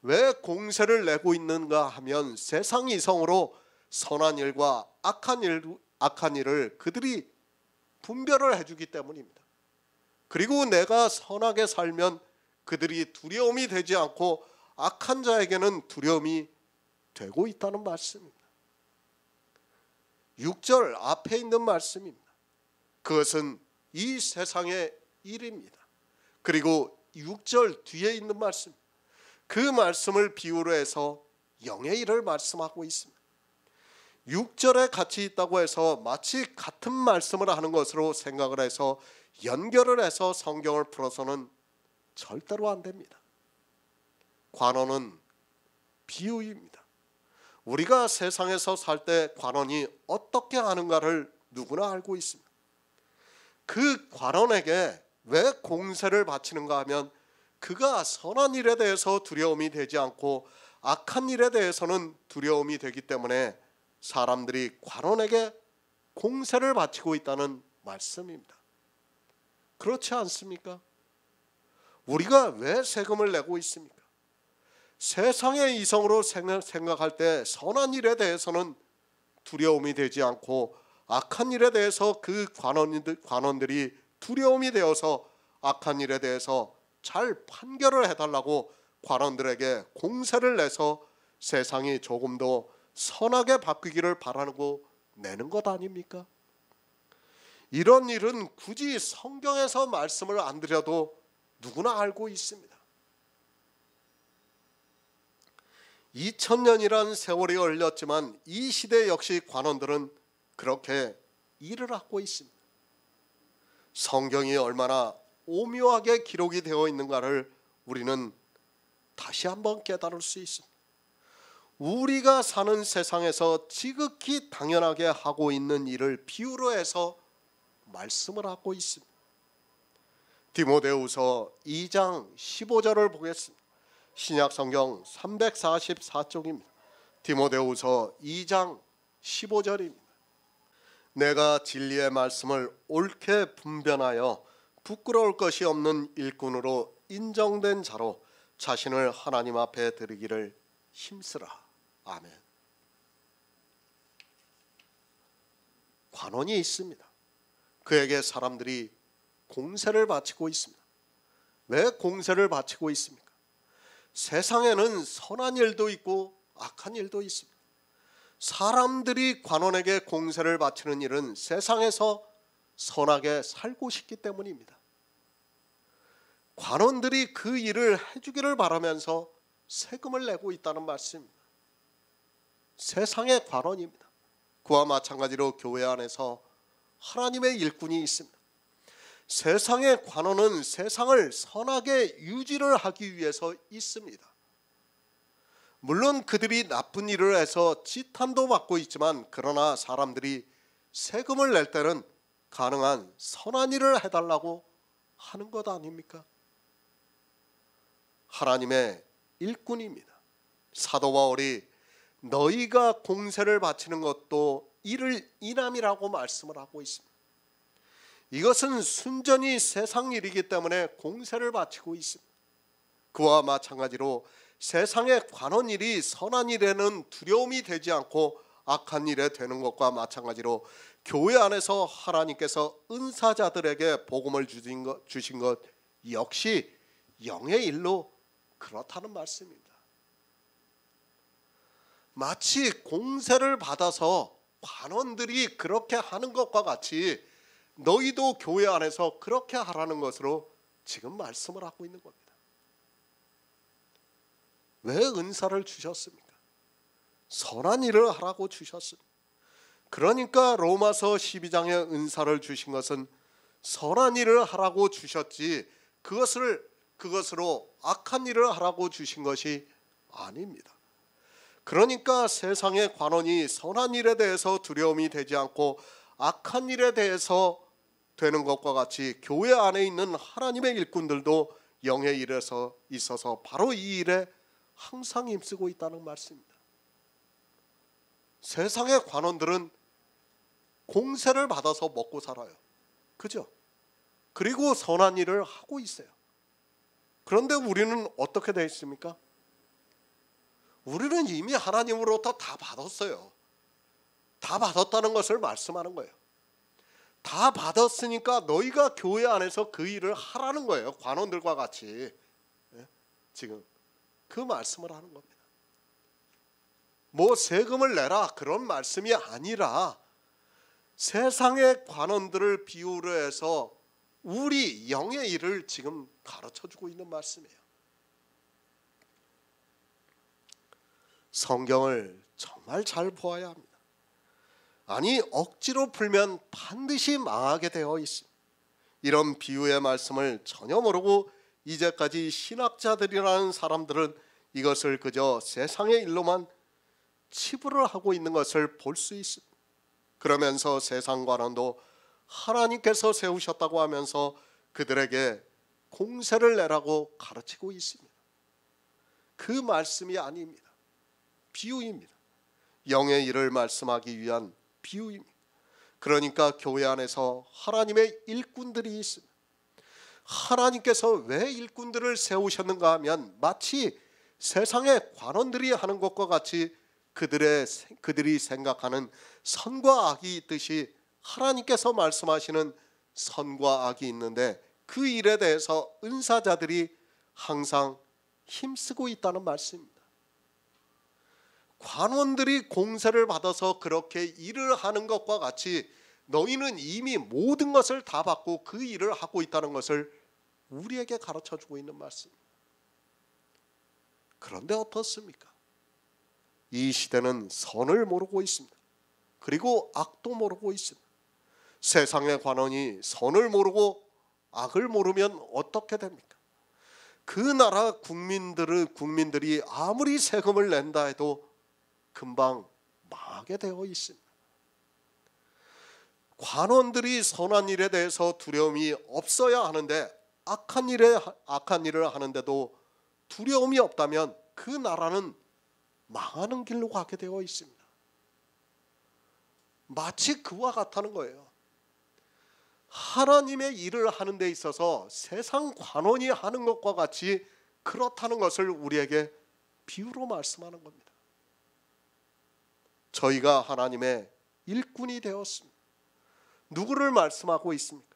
왜 공세를 내고 있는가 하면 세상 이성으로 선한 일과 악한 일을 그들이 분별을 해주기 때문입니다. 그리고 내가 선하게 살면 그들이 두려움이 되지 않고 악한 자에게는 두려움이 되고 있다는 말씀입니다. 6절 앞에 있는 말씀입니다. 그것은 이 세상의 일입니다. 그리고 6절 뒤에 있는 말씀, 그 말씀을 비유로 해서 영의 일을 말씀하고 있습니다. 6절에 같이 있다고 해서 마치 같은 말씀을 하는 것으로 생각을 해서 연결을 해서 성경을 풀어서는 절대로 안 됩니다. 관원은 비유입니다. 우리가 세상에서 살 때 관원이 어떻게 하는가를 누구나 알고 있습니다. 그 관원에게 왜 공세를 바치는가 하면 그가 선한 일에 대해서 두려움이 되지 않고 악한 일에 대해서는 두려움이 되기 때문에 사람들이 관원에게 공세를 바치고 있다는 말씀입니다. 그렇지 않습니까? 우리가 왜 세금을 내고 있습니까? 세상의 이성으로 생각할 때 선한 일에 대해서는 두려움이 되지 않고 악한 일에 대해서 그 관원들이 두려움이 되어서 악한 일에 대해서 잘 판결을 해달라고 관원들에게 공세를 내서 세상이 조금 더 선하게 바뀌기를 바라고 내는 것 아닙니까? 이런 일은 굳이 성경에서 말씀을 안 드려도 누구나 알고 있습니다. 2000년이란 세월이 흘렀지만 이 시대 역시 관원들은 그렇게 일을 하고 있습니다. 성경이 얼마나 오묘하게 기록이 되어 있는가를 우리는 다시 한번 깨달을 수 있습니다. 우리가 사는 세상에서 지극히 당연하게 하고 있는 일을 비유로 해서 말씀을 하고 있습니다. 디모데후서 2장 15절을 보겠습니다. 신약성경 344쪽입니다. 디모데후서 2장 15절입니다. 내가 진리의 말씀을 옳게 분변하여 부끄러울 것이 없는 일꾼으로 인정된 자로 자신을 하나님 앞에 드리기를 힘쓰라. 아멘. 관원이 있습니다. 그에게 사람들이 공세를 바치고 있습니다. 왜 공세를 바치고 있습니까? 세상에는 선한 일도 있고 악한 일도 있습니다. 사람들이 관원에게 공세를 바치는 일은 세상에서 선하게 살고 싶기 때문입니다. 관원들이 그 일을 해주기를 바라면서 세금을 내고 있다는 말씀입니다. 세상의 관원입니다. 그와 마찬가지로 교회 안에서 하나님의 일꾼이 있습니다. 세상의 관원은 세상을 선하게 유지를 하기 위해서 있습니다. 물론 그들이 나쁜 일을 해서 지탄도 받고 있지만 그러나 사람들이 세금을 낼 때는 가능한 선한 일을 해달라고 하는 것 아닙니까? 하나님의 일꾼입니다. 사도 바울이 너희가 공세를 바치는 것도 이를 인함이라고 말씀을 하고 있습니다. 이것은 순전히 세상 일이기 때문에 공세를 바치고 있습니다. 그와 마찬가지로 세상의 관원 일이 선한 일에는 두려움이 되지 않고 악한 일에 되는 것과 마찬가지로 교회 안에서 하나님께서 은사자들에게 복음을 주신 것 역시 영의 일로 그렇다는 말씀입니다. 마치 공세를 받아서 관원들이 그렇게 하는 것과 같이 너희도 교회 안에서 그렇게 하라는 것으로 지금 말씀을 하고 있는 겁니다. 왜 은사를 주셨습니까? 선한 일을 하라고 주셨습니다. 그러니까 로마서 12장에 은사를 주신 것은 선한 일을 하라고 주셨지 그것으로 악한 일을 하라고 주신 것이 아닙니다. 그러니까 세상의 관원이 선한 일에 대해서 두려움이 되지 않고 악한 일에 대해서 되는 것과 같이 교회 안에 있는 하나님의 일꾼들도 영의 일에 있어서 바로 이 일에 항상 힘쓰고 있다는 말씀입니다. 세상의 관원들은 공세를 받아서 먹고 살아요. 그죠? 그리고 선한 일을 하고 있어요. 그런데 우리는 어떻게 되어 있습니까? 우리는 이미 하나님으로부터 다 받았어요. 다 받았다는 것을 말씀하는 거예요. 다 받았으니까 너희가 교회 안에서 그 일을 하라는 거예요. 관원들과 같이. 지금 그 말씀을 하는 겁니다. 뭐 세금을 내라 그런 말씀이 아니라 세상의 관원들을 비유로 해서 우리 영의 일을 지금 가르쳐주고 있는 말씀이에요. 성경을 정말 잘 보아야 합니다. 아니 억지로 풀면 반드시 망하게 되어 있습니다. 이런 비유의 말씀을 전혀 모르고 이제까지 신학자들이라는 사람들은 이것을 그저 세상의 일로만 치부를 하고 있는 것을 볼 수 있습니다. 그러면서 세상 관원도 하나님께서 세우셨다고 하면서 그들에게 공세를 내라고 가르치고 있습니다. 그 말씀이 아닙니다. 비유입니다. 영의 일을 말씀하기 위한 비유입니다. 그러니까 교회 안에서 하나님의 일꾼들이 있습니다. 하나님께서 왜 일꾼들을 세우셨는가 하면 마치 세상의 관원들이 하는 것과 같이 그들이 생각하는 선과 악이 있듯이 하나님께서 말씀하시는 선과 악이 있는데 그 일에 대해서 은사자들이 항상 힘쓰고 있다는 말씀입니다. 관원들이 공세를 받아서 그렇게 일을 하는 것과 같이 너희는 이미 모든 것을 다 받고 그 일을 하고 있다는 것을 우리에게 가르쳐주고 있는 말씀입니다. 그런데 어떻습니까? 이 시대는 선을 모르고 있습니다. 그리고 악도 모르고 있습니다. 세상의 관원이 선을 모르고 악을 모르면 어떻게 됩니까? 그 나라 국민들이 아무리 세금을 낸다 해도 금방 망하게 되어 있습니다. 관원들이 선한 일에 대해서 두려움이 없어야 하는데 악한 일을 하는데도 두려움이 없다면 그 나라는 망하는 길로 가게 되어 있습니다. 마치 그와 같다는 거예요. 하나님의 일을 하는 데 있어서 세상 관원이 하는 것과 같이 그렇다는 것을 우리에게 비유로 말씀하는 겁니다. 저희가 하나님의 일꾼이 되었습니다. 누구를 말씀하고 있습니까?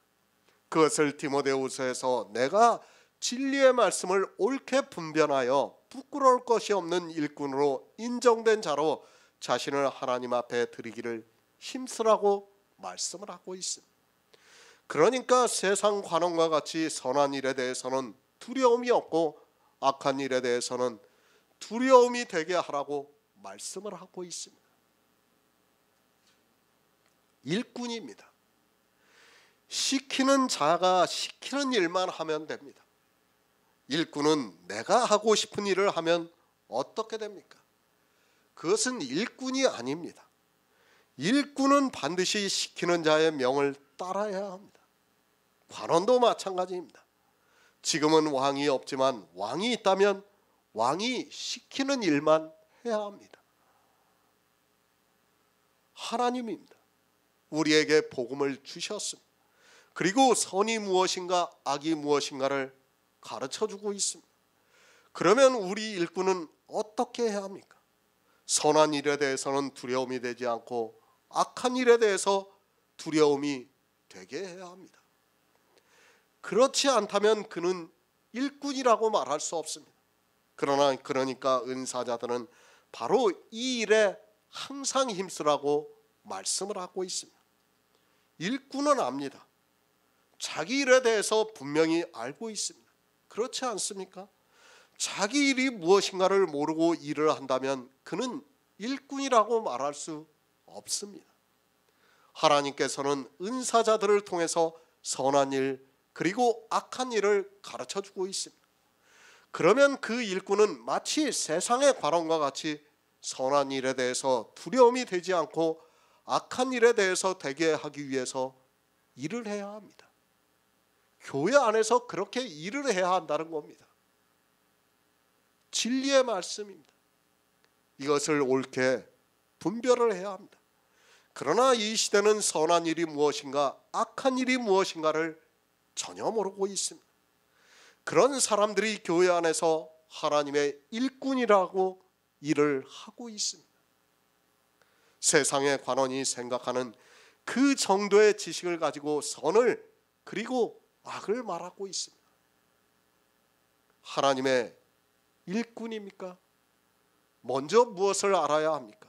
그것을 디모데후서에서 내가 진리의 말씀을 옳게 분별하여 부끄러울 것이 없는 일꾼으로 인정된 자로 자신을 하나님 앞에 드리기를 힘쓰라고 말씀을 하고 있습니다. 그러니까 세상 관원과 같이 선한 일에 대해서는 두려움이 없고 악한 일에 대해서는 두려움이 되게 하라고 말씀을 하고 있습니다. 일꾼입니다. 시키는 자가 시키는 일만 하면 됩니다. 일꾼은 내가 하고 싶은 일을 하면 어떻게 됩니까? 그것은 일꾼이 아닙니다. 일꾼은 반드시 시키는 자의 명을 따라야 합니다. 관원도 마찬가지입니다. 지금은 왕이 없지만 왕이 있다면 왕이 시키는 일만 해야 합니다. 하나님입니다. 우리에게 복음을 주셨습니다. 그리고 선이 무엇인가 악이 무엇인가를 가르쳐주고 있습니다. 그러면 우리 일꾼은 어떻게 해야 합니까? 선한 일에 대해서는 두려움이 되지 않고 악한 일에 대해서 두려움이 되게 해야 합니다. 그렇지 않다면 그는 일꾼이라고 말할 수 없습니다. 그러니까 은사자들은 바로 이 일에 항상 힘쓰라고 말씀을 하고 있습니다. 일꾼은 압니다. 자기 일에 대해서 분명히 알고 있습니다. 그렇지 않습니까? 자기 일이 무엇인가를 모르고 일을 한다면 그는 일꾼이라고 말할 수 없습니다. 하나님께서는 은사자들을 통해서 선한 일 그리고 악한 일을 가르쳐주고 있습니다. 그러면 그 일꾼은 마치 세상의 관원과 같이 선한 일에 대해서 두려움이 되지 않고 악한 일에 대해서 되게 하기 위해서 일을 해야 합니다. 교회 안에서 그렇게 일을 해야 한다는 겁니다. 진리의 말씀입니다. 이것을 옳게 분별을 해야 합니다. 그러나 이 시대는 선한 일이 무엇인가 악한 일이 무엇인가를 전혀 모르고 있습니다. 그런 사람들이 교회 안에서 하나님의 일꾼이라고 일을 하고 있습니다. 세상의 관원이 생각하는 그 정도의 지식을 가지고 선을 그리고 악을 말하고 있습니다. 하나님의 일꾼입니까? 먼저 무엇을 알아야 합니까?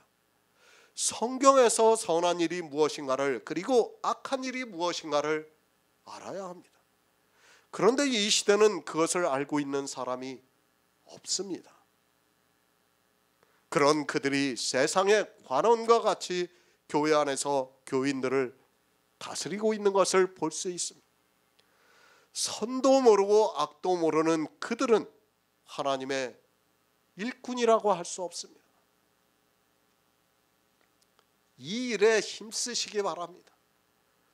성경에서 선한 일이 무엇인가를 그리고 악한 일이 무엇인가를 알아야 합니다. 그런데 이 시대는 그것을 알고 있는 사람이 없습니다. 그런 그들이 세상의 관원과 같이 교회 안에서 교인들을 다스리고 있는 것을 볼 수 있습니다. 선도 모르고 악도 모르는 그들은 하나님의 일꾼이라고 할 수 없습니다. 이 일에 힘쓰시기 바랍니다.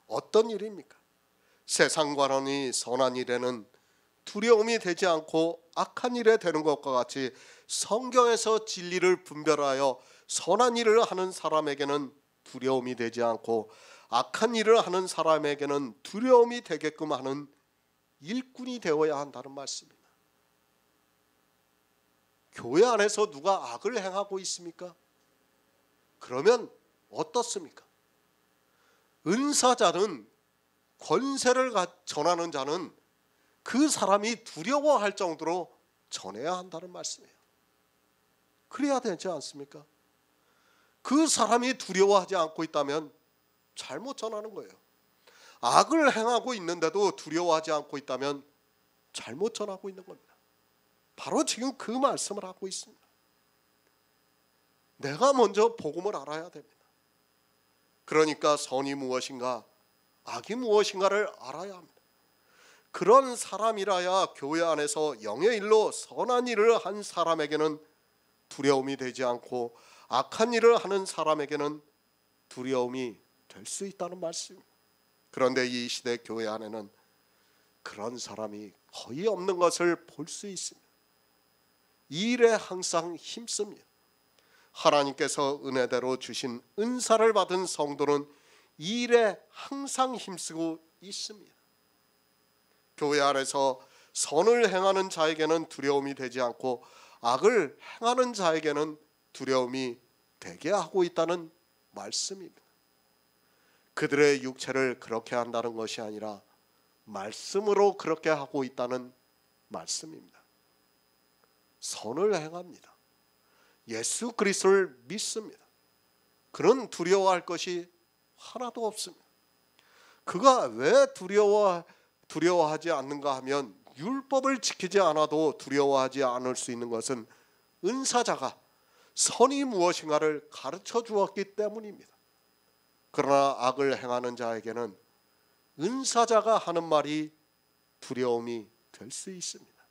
어떤 일입니까? 세상 관원이 선한 일에는 두려움이 되지 않고 악한 일에 되는 것과 같이 성경에서 진리를 분별하여 선한 일을 하는 사람에게는 두려움이 되지 않고 악한 일을 하는 사람에게는 두려움이 되게끔 하는 일꾼이 되어야 한다는 말씀입니다. 교회 안에서 누가 악을 행하고 있습니까? 그러면 어떻습니까? 은사자는, 권세를 전하는 자는 그 사람이 두려워할 정도로 전해야 한다는 말씀이에요. 그래야 되지 않습니까? 그 사람이 두려워하지 않고 있다면 잘못 전하는 거예요. 악을 행하고 있는데도 두려워하지 않고 있다면 잘못 전하고 있는 겁니다. 바로 지금 그 말씀을 하고 있습니다. 내가 먼저 복음을 알아야 됩니다. 그러니까 선이 무엇인가, 악이 무엇인가를 알아야 합니다. 그런 사람이라야 교회 안에서 영의 일로 선한 일을 한 사람에게는 두려움이 되지 않고 악한 일을 하는 사람에게는 두려움이 될 수 있다는 말씀입니다. 그런데 이 시대 교회 안에는 그런 사람이 거의 없는 것을 볼 수 있습니다. 이 일에 항상 힘씁니다. 하나님께서 은혜대로 주신 은사를 받은 성도는 이 일에 항상 힘쓰고 있습니다. 교회 안에서 선을 행하는 자에게는 두려움이 되지 않고 악을 행하는 자에게는 두려움이 되게 하고 있다는 말씀입니다. 그들의 육체를 그렇게 한다는 것이 아니라 말씀으로 그렇게 하고 있다는 말씀입니다. 선을 행합니다. 예수 그리스도를 믿습니다. 그는 두려워할 것이 하나도 없습니다. 그가 왜 두려워하지 않는가 하면 율법을 지키지 않아도 두려워하지 않을 수 있는 것은 은사자가 선이 무엇인가를 가르쳐 주었기 때문입니다. 그러나 악을 행하는 자에게는 은사자가 하는 말이 두려움이 될 수 있습니다.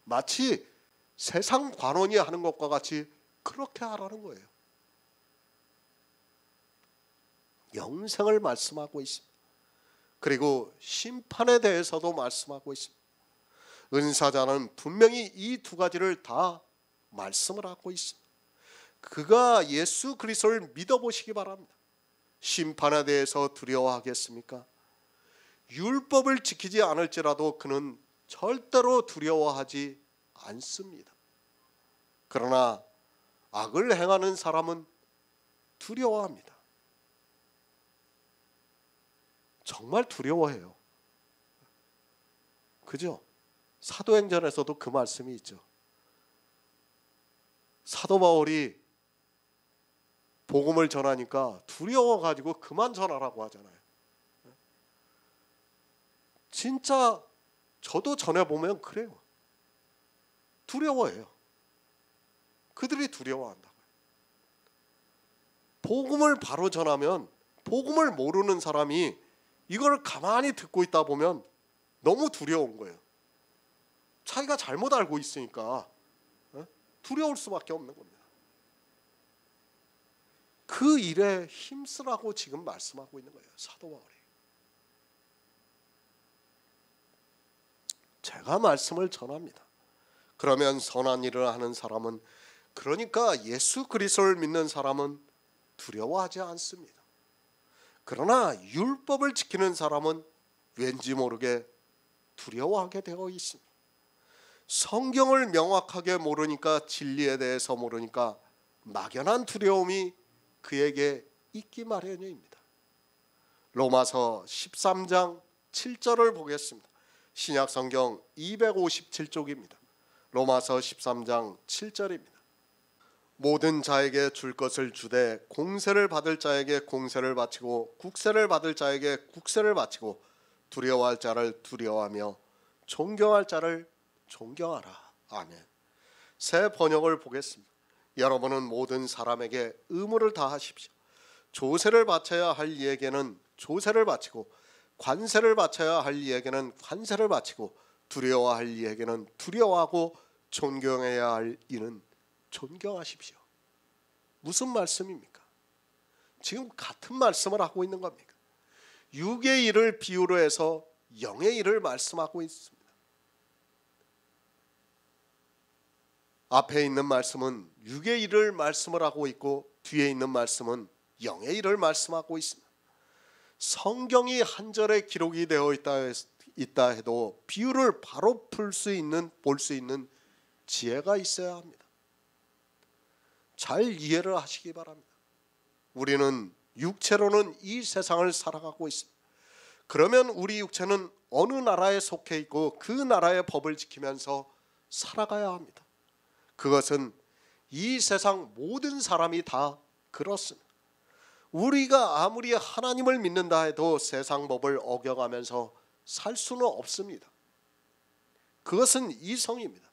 마치 세상 관원이 하는 것과 같이 그렇게 하라는 거예요. 영생을 말씀하고 있습니다. 그리고 심판에 대해서도 말씀하고 있습니다. 은사자는 분명히 이 두 가지를 다 말씀을 하고 있습니다. 그가 예수 그리스도를 믿어보시기 바랍니다. 심판에 대해서 두려워하겠습니까? 율법을 지키지 않을지라도 그는 절대로 두려워하지 않습니다. 그러나 악을 행하는 사람은 두려워합니다. 정말 두려워해요. 그죠? 사도행전에서도 그 말씀이 있죠. 사도 바울이 복음을 전하니까 두려워가지고 그만 전하라고 하잖아요. 진짜 저도 전해보면 그래요. 두려워해요. 그들이 두려워한다고요. 복음을 바로 전하면 복음을 모르는 사람이 이걸 가만히 듣고 있다 보면 너무 두려운 거예요. 자기가 잘못 알고 있으니까 두려울 수밖에 없는 겁니다. 그 일에 힘쓰라고 지금 말씀하고 있는 거예요. 사도 바울이. 제가 말씀을 전합니다. 그러면 선한 일을 하는 사람은, 그러니까 예수 그리스도를 믿는 사람은 두려워하지 않습니다. 그러나 율법을 지키는 사람은 왠지 모르게 두려워하게 되어 있습니다. 성경을 명확하게 모르니까, 진리에 대해서 모르니까 막연한 두려움이 그에게 있기 마련입니다. 로마서 13장 7절을 보겠습니다. 신약성경 257쪽입니다. 로마서 13장 7절입니다. 모든 자에게 줄 것을 주되 공세를 받을 자에게 공세를 바치고 국세를 받을 자에게 국세를 바치고 두려워할 자를 두려워하며 존경할 자를 존경하라. 아멘. 새 번역을 보겠습니다. 여러분은 모든 사람에게 의무를 다하십시오. 조세를 바쳐야 할 이에게는 조세를 바치고 관세를 바쳐야 할 이에게는 관세를 바치고 두려워할 이에게는 두려워하고 존경해야 할 이는 존경하십시오. 무슨 말씀입니까? 지금 같은 말씀을 하고 있는 겁니까? 육의 일을 비유로 해서 영의 일을 말씀하고 있습니다. 앞에 있는 말씀은 육의 일을 말씀을 하고 있고 뒤에 있는 말씀은 영의 일을 말씀하고 있습니다. 성경이 한 절에 기록이 되어 있다 해도 비유를 바로 볼 수 있는 지혜가 있어야 합니다. 잘 이해를 하시기 바랍니다. 우리는 육체로는 이 세상을 살아가고 있습니다. 그러면 우리 육체는 어느 나라에 속해 있고 그 나라의 법을 지키면서 살아가야 합니다. 그것은 이 세상 모든 사람이 다 그렇습니다. 우리가 아무리 하나님을 믿는다 해도 세상 법을 어겨가면서 살 수는 없습니다. 그것은 이성입니다.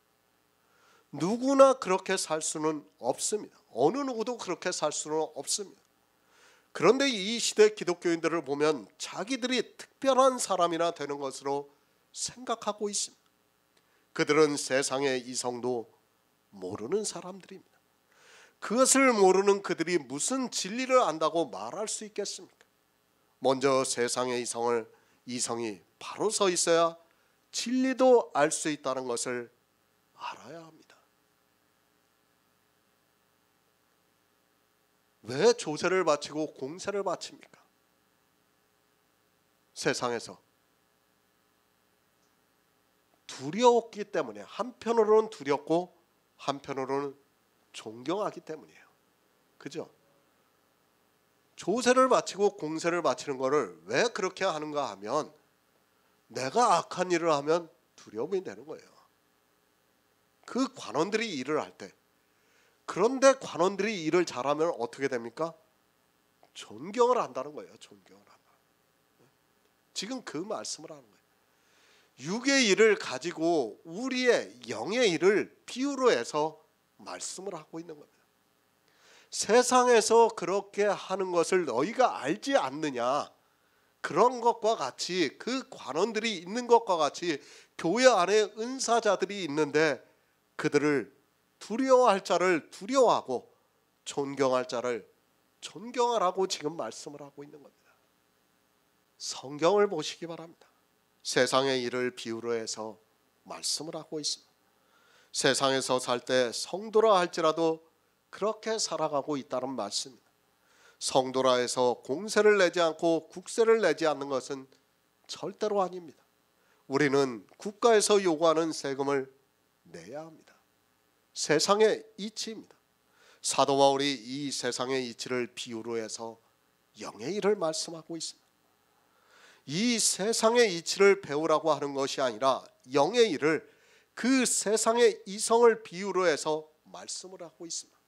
누구나 그렇게 살 수는 없습니다. 어느 누구도 그렇게 살 수는 없습니다. 그런데 이 시대 기독교인들을 보면 자기들이 특별한 사람이나 되는 것으로 생각하고 있습니다. 그들은 세상의 이성도 모르는 사람들입니다. 그것을 모르는 그들이 무슨 진리를 안다고 말할 수 있겠습니까? 먼저 세상의 이성이 바로 서 있어야 진리도 알 수 있다는 것을 알아야 합니다. 왜 조세를 바치고 공세를 바칩니까? 세상에서 두려웠기 때문에, 한편으로는 두렵고 한편으로는 존경하기 때문이에요. 그죠? 조세를 바치고 공세를 바치는 것을 왜 그렇게 하는가 하면 내가 악한 일을 하면 두려움이 되는 거예요. 그 관원들이 일을 할 때, 그런데 관원들이 일을 잘하면 어떻게 됩니까? 존경을 한다는 거예요. 존경을 한다. 지금 그 말씀을 하는 거예요. 육의 일을 가지고 우리의 영의 일을 비유로 해서 말씀을 하고 있는 겁니다. 세상에서 그렇게 하는 것을 너희가 알지 않느냐, 그런 것과 같이, 그 관원들이 있는 것과 같이 교회 안에 은사자들이 있는데 그들을 두려워할 자를 두려워하고 존경할 자를 존경하라고 지금 말씀을 하고 있는 겁니다. 성경을 보시기 바랍니다. 세상의 일을 비유로 해서 말씀을 하고 있습니다. 세상에서 살 때 성도라 할지라도 그렇게 살아가고 있다는 말씀입니다. 성도라 해서 공세를 내지 않고 국세를 내지 않는 것은 절대로 아닙니다. 우리는 국가에서 요구하는 세금을 내야 합니다. 세상의 이치입니다. 사도 바울이 이 세상의 이치를 비유로 해서 영의 일을 말씀하고 있습니다. 이 세상의 이치를 배우라고 하는 것이 아니라 영의 일을, 그 세상의 이성을 비유로 해서 말씀을 하고 있습니다.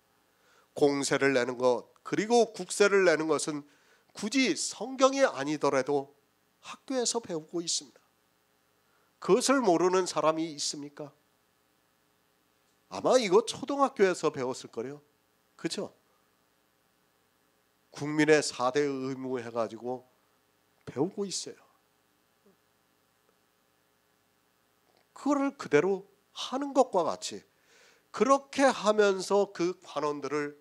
공세를 내는 것, 그리고 국세를 내는 것은 굳이 성경이 아니더라도 학교에서 배우고 있습니다. 그것을 모르는 사람이 있습니까? 아마 이거 초등학교에서 배웠을 거예요. 그렇죠? 국민의 4대 의무 해가지고 배우고 있어요. 그거를 그대로 하는 것과 같이, 그렇게 하면서 그 관원들을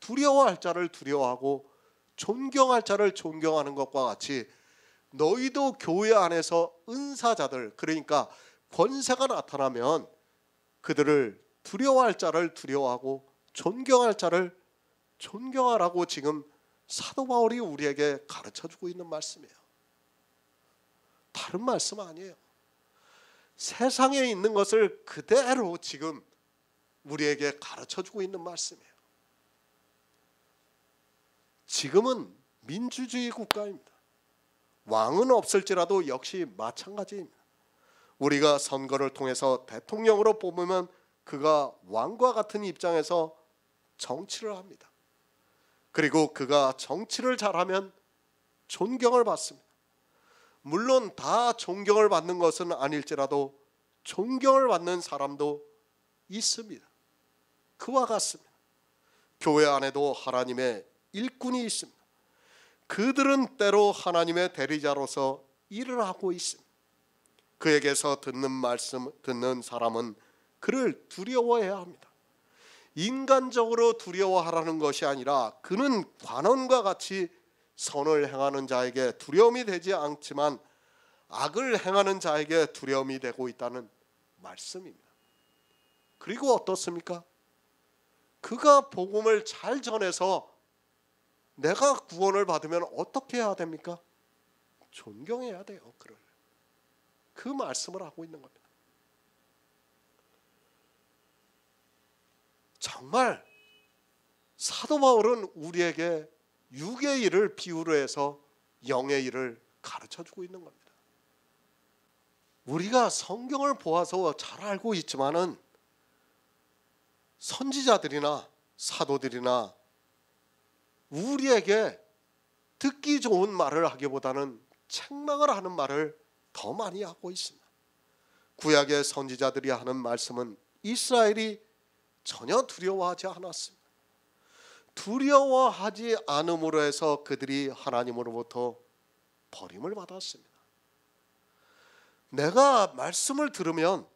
두려워할 자를 두려워하고 존경할 자를 존경하는 것과 같이, 너희도 교회 안에서 은사자들, 그러니까 권세가 나타나면 그들을 두려워할 자를 두려워하고 존경할 자를 존경하라고 지금 사도 바울이 우리에게 가르쳐주고 있는 말씀이에요. 다른 말씀 아니에요. 세상에 있는 것을 그대로 지금 우리에게 가르쳐주고 있는 말씀이에요. 지금은 민주주의 국가입니다. 왕은 없을지라도 역시 마찬가지입니다. 우리가 선거를 통해서 대통령으로 뽑으면 그가 왕과 같은 입장에서 정치를 합니다. 그리고 그가 정치를 잘하면 존경을 받습니다. 물론 다 존경을 받는 것은 아닐지라도 존경을 받는 사람도 있습니다. 그와 같습니다. 교회 안에도 하나님의 일꾼이 있습니다. 그들은 때로 하나님의 대리자로서 일을 하고 있습니다. 그에게서 듣는 말씀, 듣는 사람은 그를 두려워해야 합니다. 인간적으로 두려워하라는 것이 아니라 그는 관원과 같이 선을 행하는 자에게 두려움이 되지 않지만 악을 행하는 자에게 두려움이 되고 있다는 말씀입니다. 그리고 어떻습니까? 그가 복음을 잘 전해서 내가 구원을 받으면 어떻게 해야 됩니까? 존경해야 돼요. 그를. 그 말씀을 하고 있는 겁니다. 정말 사도 바울은 우리에게 육의 일을 비유로 해서 영의 일을 가르쳐주고 있는 겁니다. 우리가 성경을 보아서 잘 알고 있지만은 선지자들이나 사도들이나 우리에게 듣기 좋은 말을 하기보다는 책망을 하는 말을 더 많이 하고 있습니다. 구약의 선지자들이 하는 말씀은 이스라엘이 전혀 두려워하지 않았습니다. 두려워하지 않음으로 해서 그들이 하나님으로부터 버림을 받았습니다. 내가 말씀을 들으면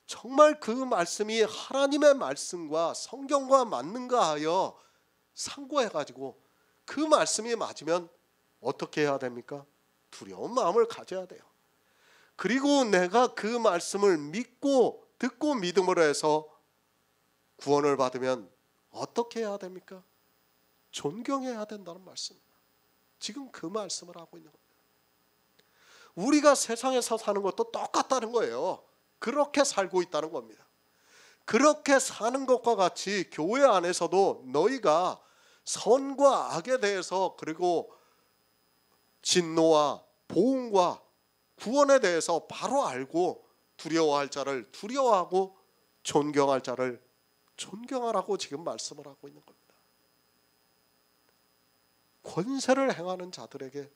정말 그 말씀이 하나님의 말씀과 성경과 맞는가 하여 상고해가지고 그 말씀이 맞으면 어떻게 해야 됩니까? 두려운 마음을 가져야 돼요. 그리고 내가 그 말씀을 믿고 듣고 믿음으로 해서 구원을 받으면 어떻게 해야 됩니까? 존경해야 된다는 말씀입니다. 지금 그 말씀을 하고 있는 겁니다. 우리가 세상에서 사는 것도 똑같다는 거예요. 그렇게 살고 있다는 겁니다. 그렇게 사는 것과 같이 교회 안에서도 너희가 선과 악에 대해서 그리고 진노와 보응과 구원에 대해서 바로 알고 두려워할 자를 두려워하고 존경할 자를 존경하라고 지금 말씀을 하고 있는 겁니다. 권세를 행하는 자들에게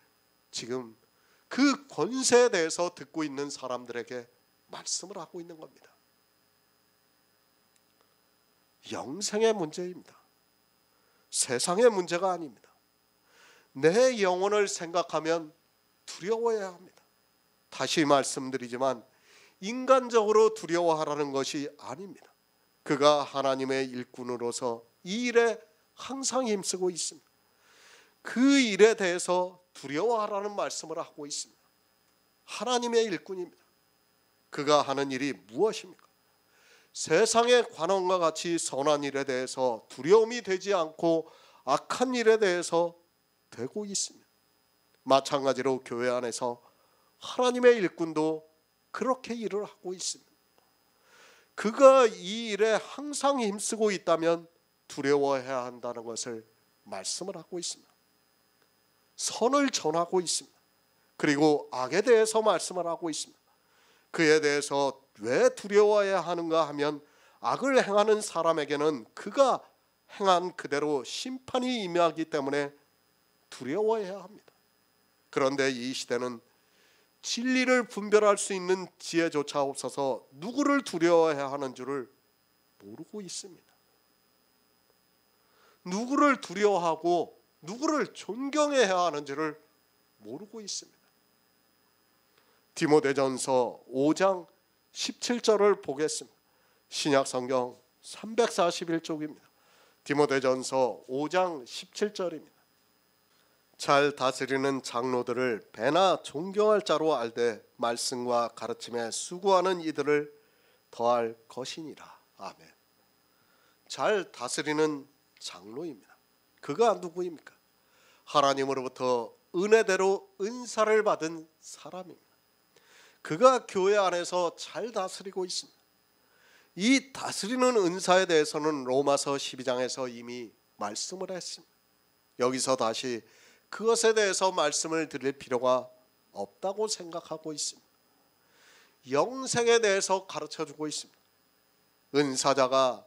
지금 그 권세에 대해서 듣고 있는 사람들에게 말씀을 하고 있는 겁니다. 영생의 문제입니다. 세상의 문제가 아닙니다. 내 영혼을 생각하면 두려워해야 합니다. 다시 말씀드리지만 인간적으로 두려워하라는 것이 아닙니다. 그가 하나님의 일꾼으로서 이 일에 항상 힘쓰고 있습니다. 그 일에 대해서 두려워하라는 말씀을 하고 있습니다. 하나님의 일꾼입니다. 그가 하는 일이 무엇입니까? 세상의 관원과 같이 선한 일에 대해서 두려움이 되지 않고 악한 일에 대해서 되고 있습니다. 마찬가지로 교회 안에서 하나님의 일꾼도 그렇게 일을 하고 있습니다. 그가 이 일에 항상 힘쓰고 있다면 두려워해야 한다는 것을 말씀을 하고 있습니다. 선을 전하고 있습니다. 그리고 악에 대해서 말씀을 하고 있습니다. 그에 대해서 왜 두려워해야 하는가 하면 악을 행하는 사람에게는 그가 행한 그대로 심판이 임하기 때문에 두려워해야 합니다. 그런데 이 시대는 진리를 분별할 수 있는 지혜조차 없어서 누구를 두려워해야 하는 줄을 모르고 있습니다. 누구를 두려워하고 누구를 존경해야 하는지를 모르고 있습니다. 디모데전서 5장 17절을 보겠습니다. 신약성경 341쪽입니다. 디모데전서 5장 17절입니다. 잘 다스리는 장로들을 배나 존경할 자로 알되 말씀과 가르침에 수고하는 이들을 더할 것이니라. 아멘. 잘 다스리는 장로입니다. 그가 누구입니까? 하나님으로부터 은혜대로 은사를 받은 사람입니다. 그가 교회 안에서 잘 다스리고 있습니다. 이 다스리는 은사에 대해서는 로마서 12장에서 이미 말씀을 했습니다. 여기서 다시 그것에 대해서 말씀을 드릴 필요가 없다고 생각하고 있습니다. 영생에 대해서 가르쳐주고 있습니다. 은사자가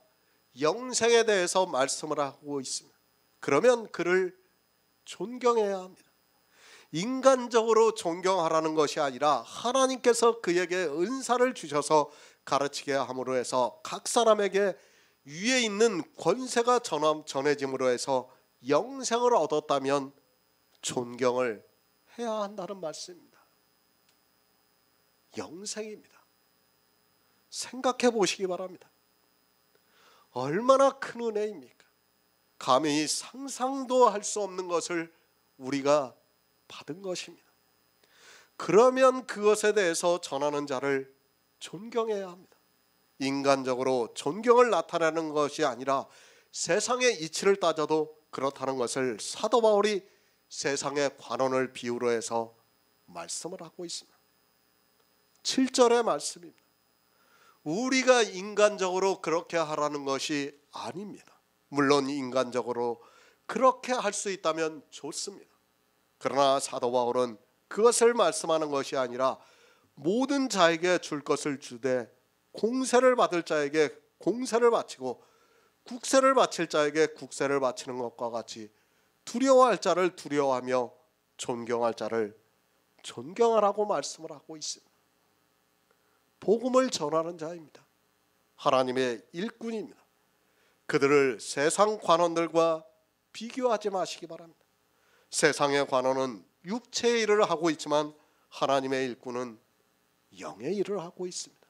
영생에 대해서 말씀을 하고 있습니다. 그러면 그를 존경해야 합니다. 인간적으로 존경하라는 것이 아니라 하나님께서 그에게 은사를 주셔서 가르치게 함으로 해서 각 사람에게 위에 있는 권세가 전해짐으로 해서 영생을 얻었다면 존경을 해야 한다는 말씀입니다. 영생입니다. 생각해 보시기 바랍니다. 얼마나 큰 은혜입니까? 감히 상상도 할 수 없는 것을 우리가 받은 것입니다. 그러면 그것에 대해서 전하는 자를 존경해야 합니다. 인간적으로 존경을 나타내는 것이 아니라 세상의 이치를 따져도 그렇다는 것을 사도 바울이 세상의 관원을 비유로 해서 말씀을 하고 있습니다. 7절의 말씀입니다. 우리가 인간적으로 그렇게 하라는 것이 아닙니다. 물론 인간적으로 그렇게 할 수 있다면 좋습니다. 그러나 사도 바울은 그것을 말씀하는 것이 아니라 모든 자에게 줄 것을 주되 공세를 받을 자에게 공세를 바치고 국세를 바칠 자에게 국세를 바치는 것과 같이 두려워할 자를 두려워하며 존경할 자를 존경하라고 말씀을 하고 있습니다. 복음을 전하는 자입니다. 하나님의 일꾼입니다. 그들을 세상 관원들과 비교하지 마시기 바랍니다. 세상의 관원은 육체의 일을 하고 있지만 하나님의 일꾼은 영의 일을 하고 있습니다.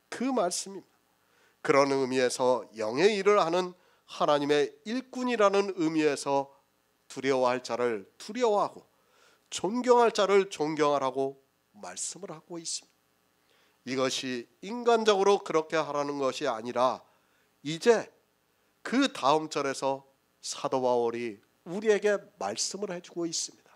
그 말씀입니다. 그런 의미에서 영의 일을 하는 하나님의 일꾼이라는 의미에서 두려워할 자를 두려워하고 존경할 자를 존경하라고 말씀을 하고 있습니다. 이것이 인간적으로 그렇게 하라는 것이 아니라 이제 그 다음 절에서 사도 바울이 우리에게 말씀을 해주고 있습니다.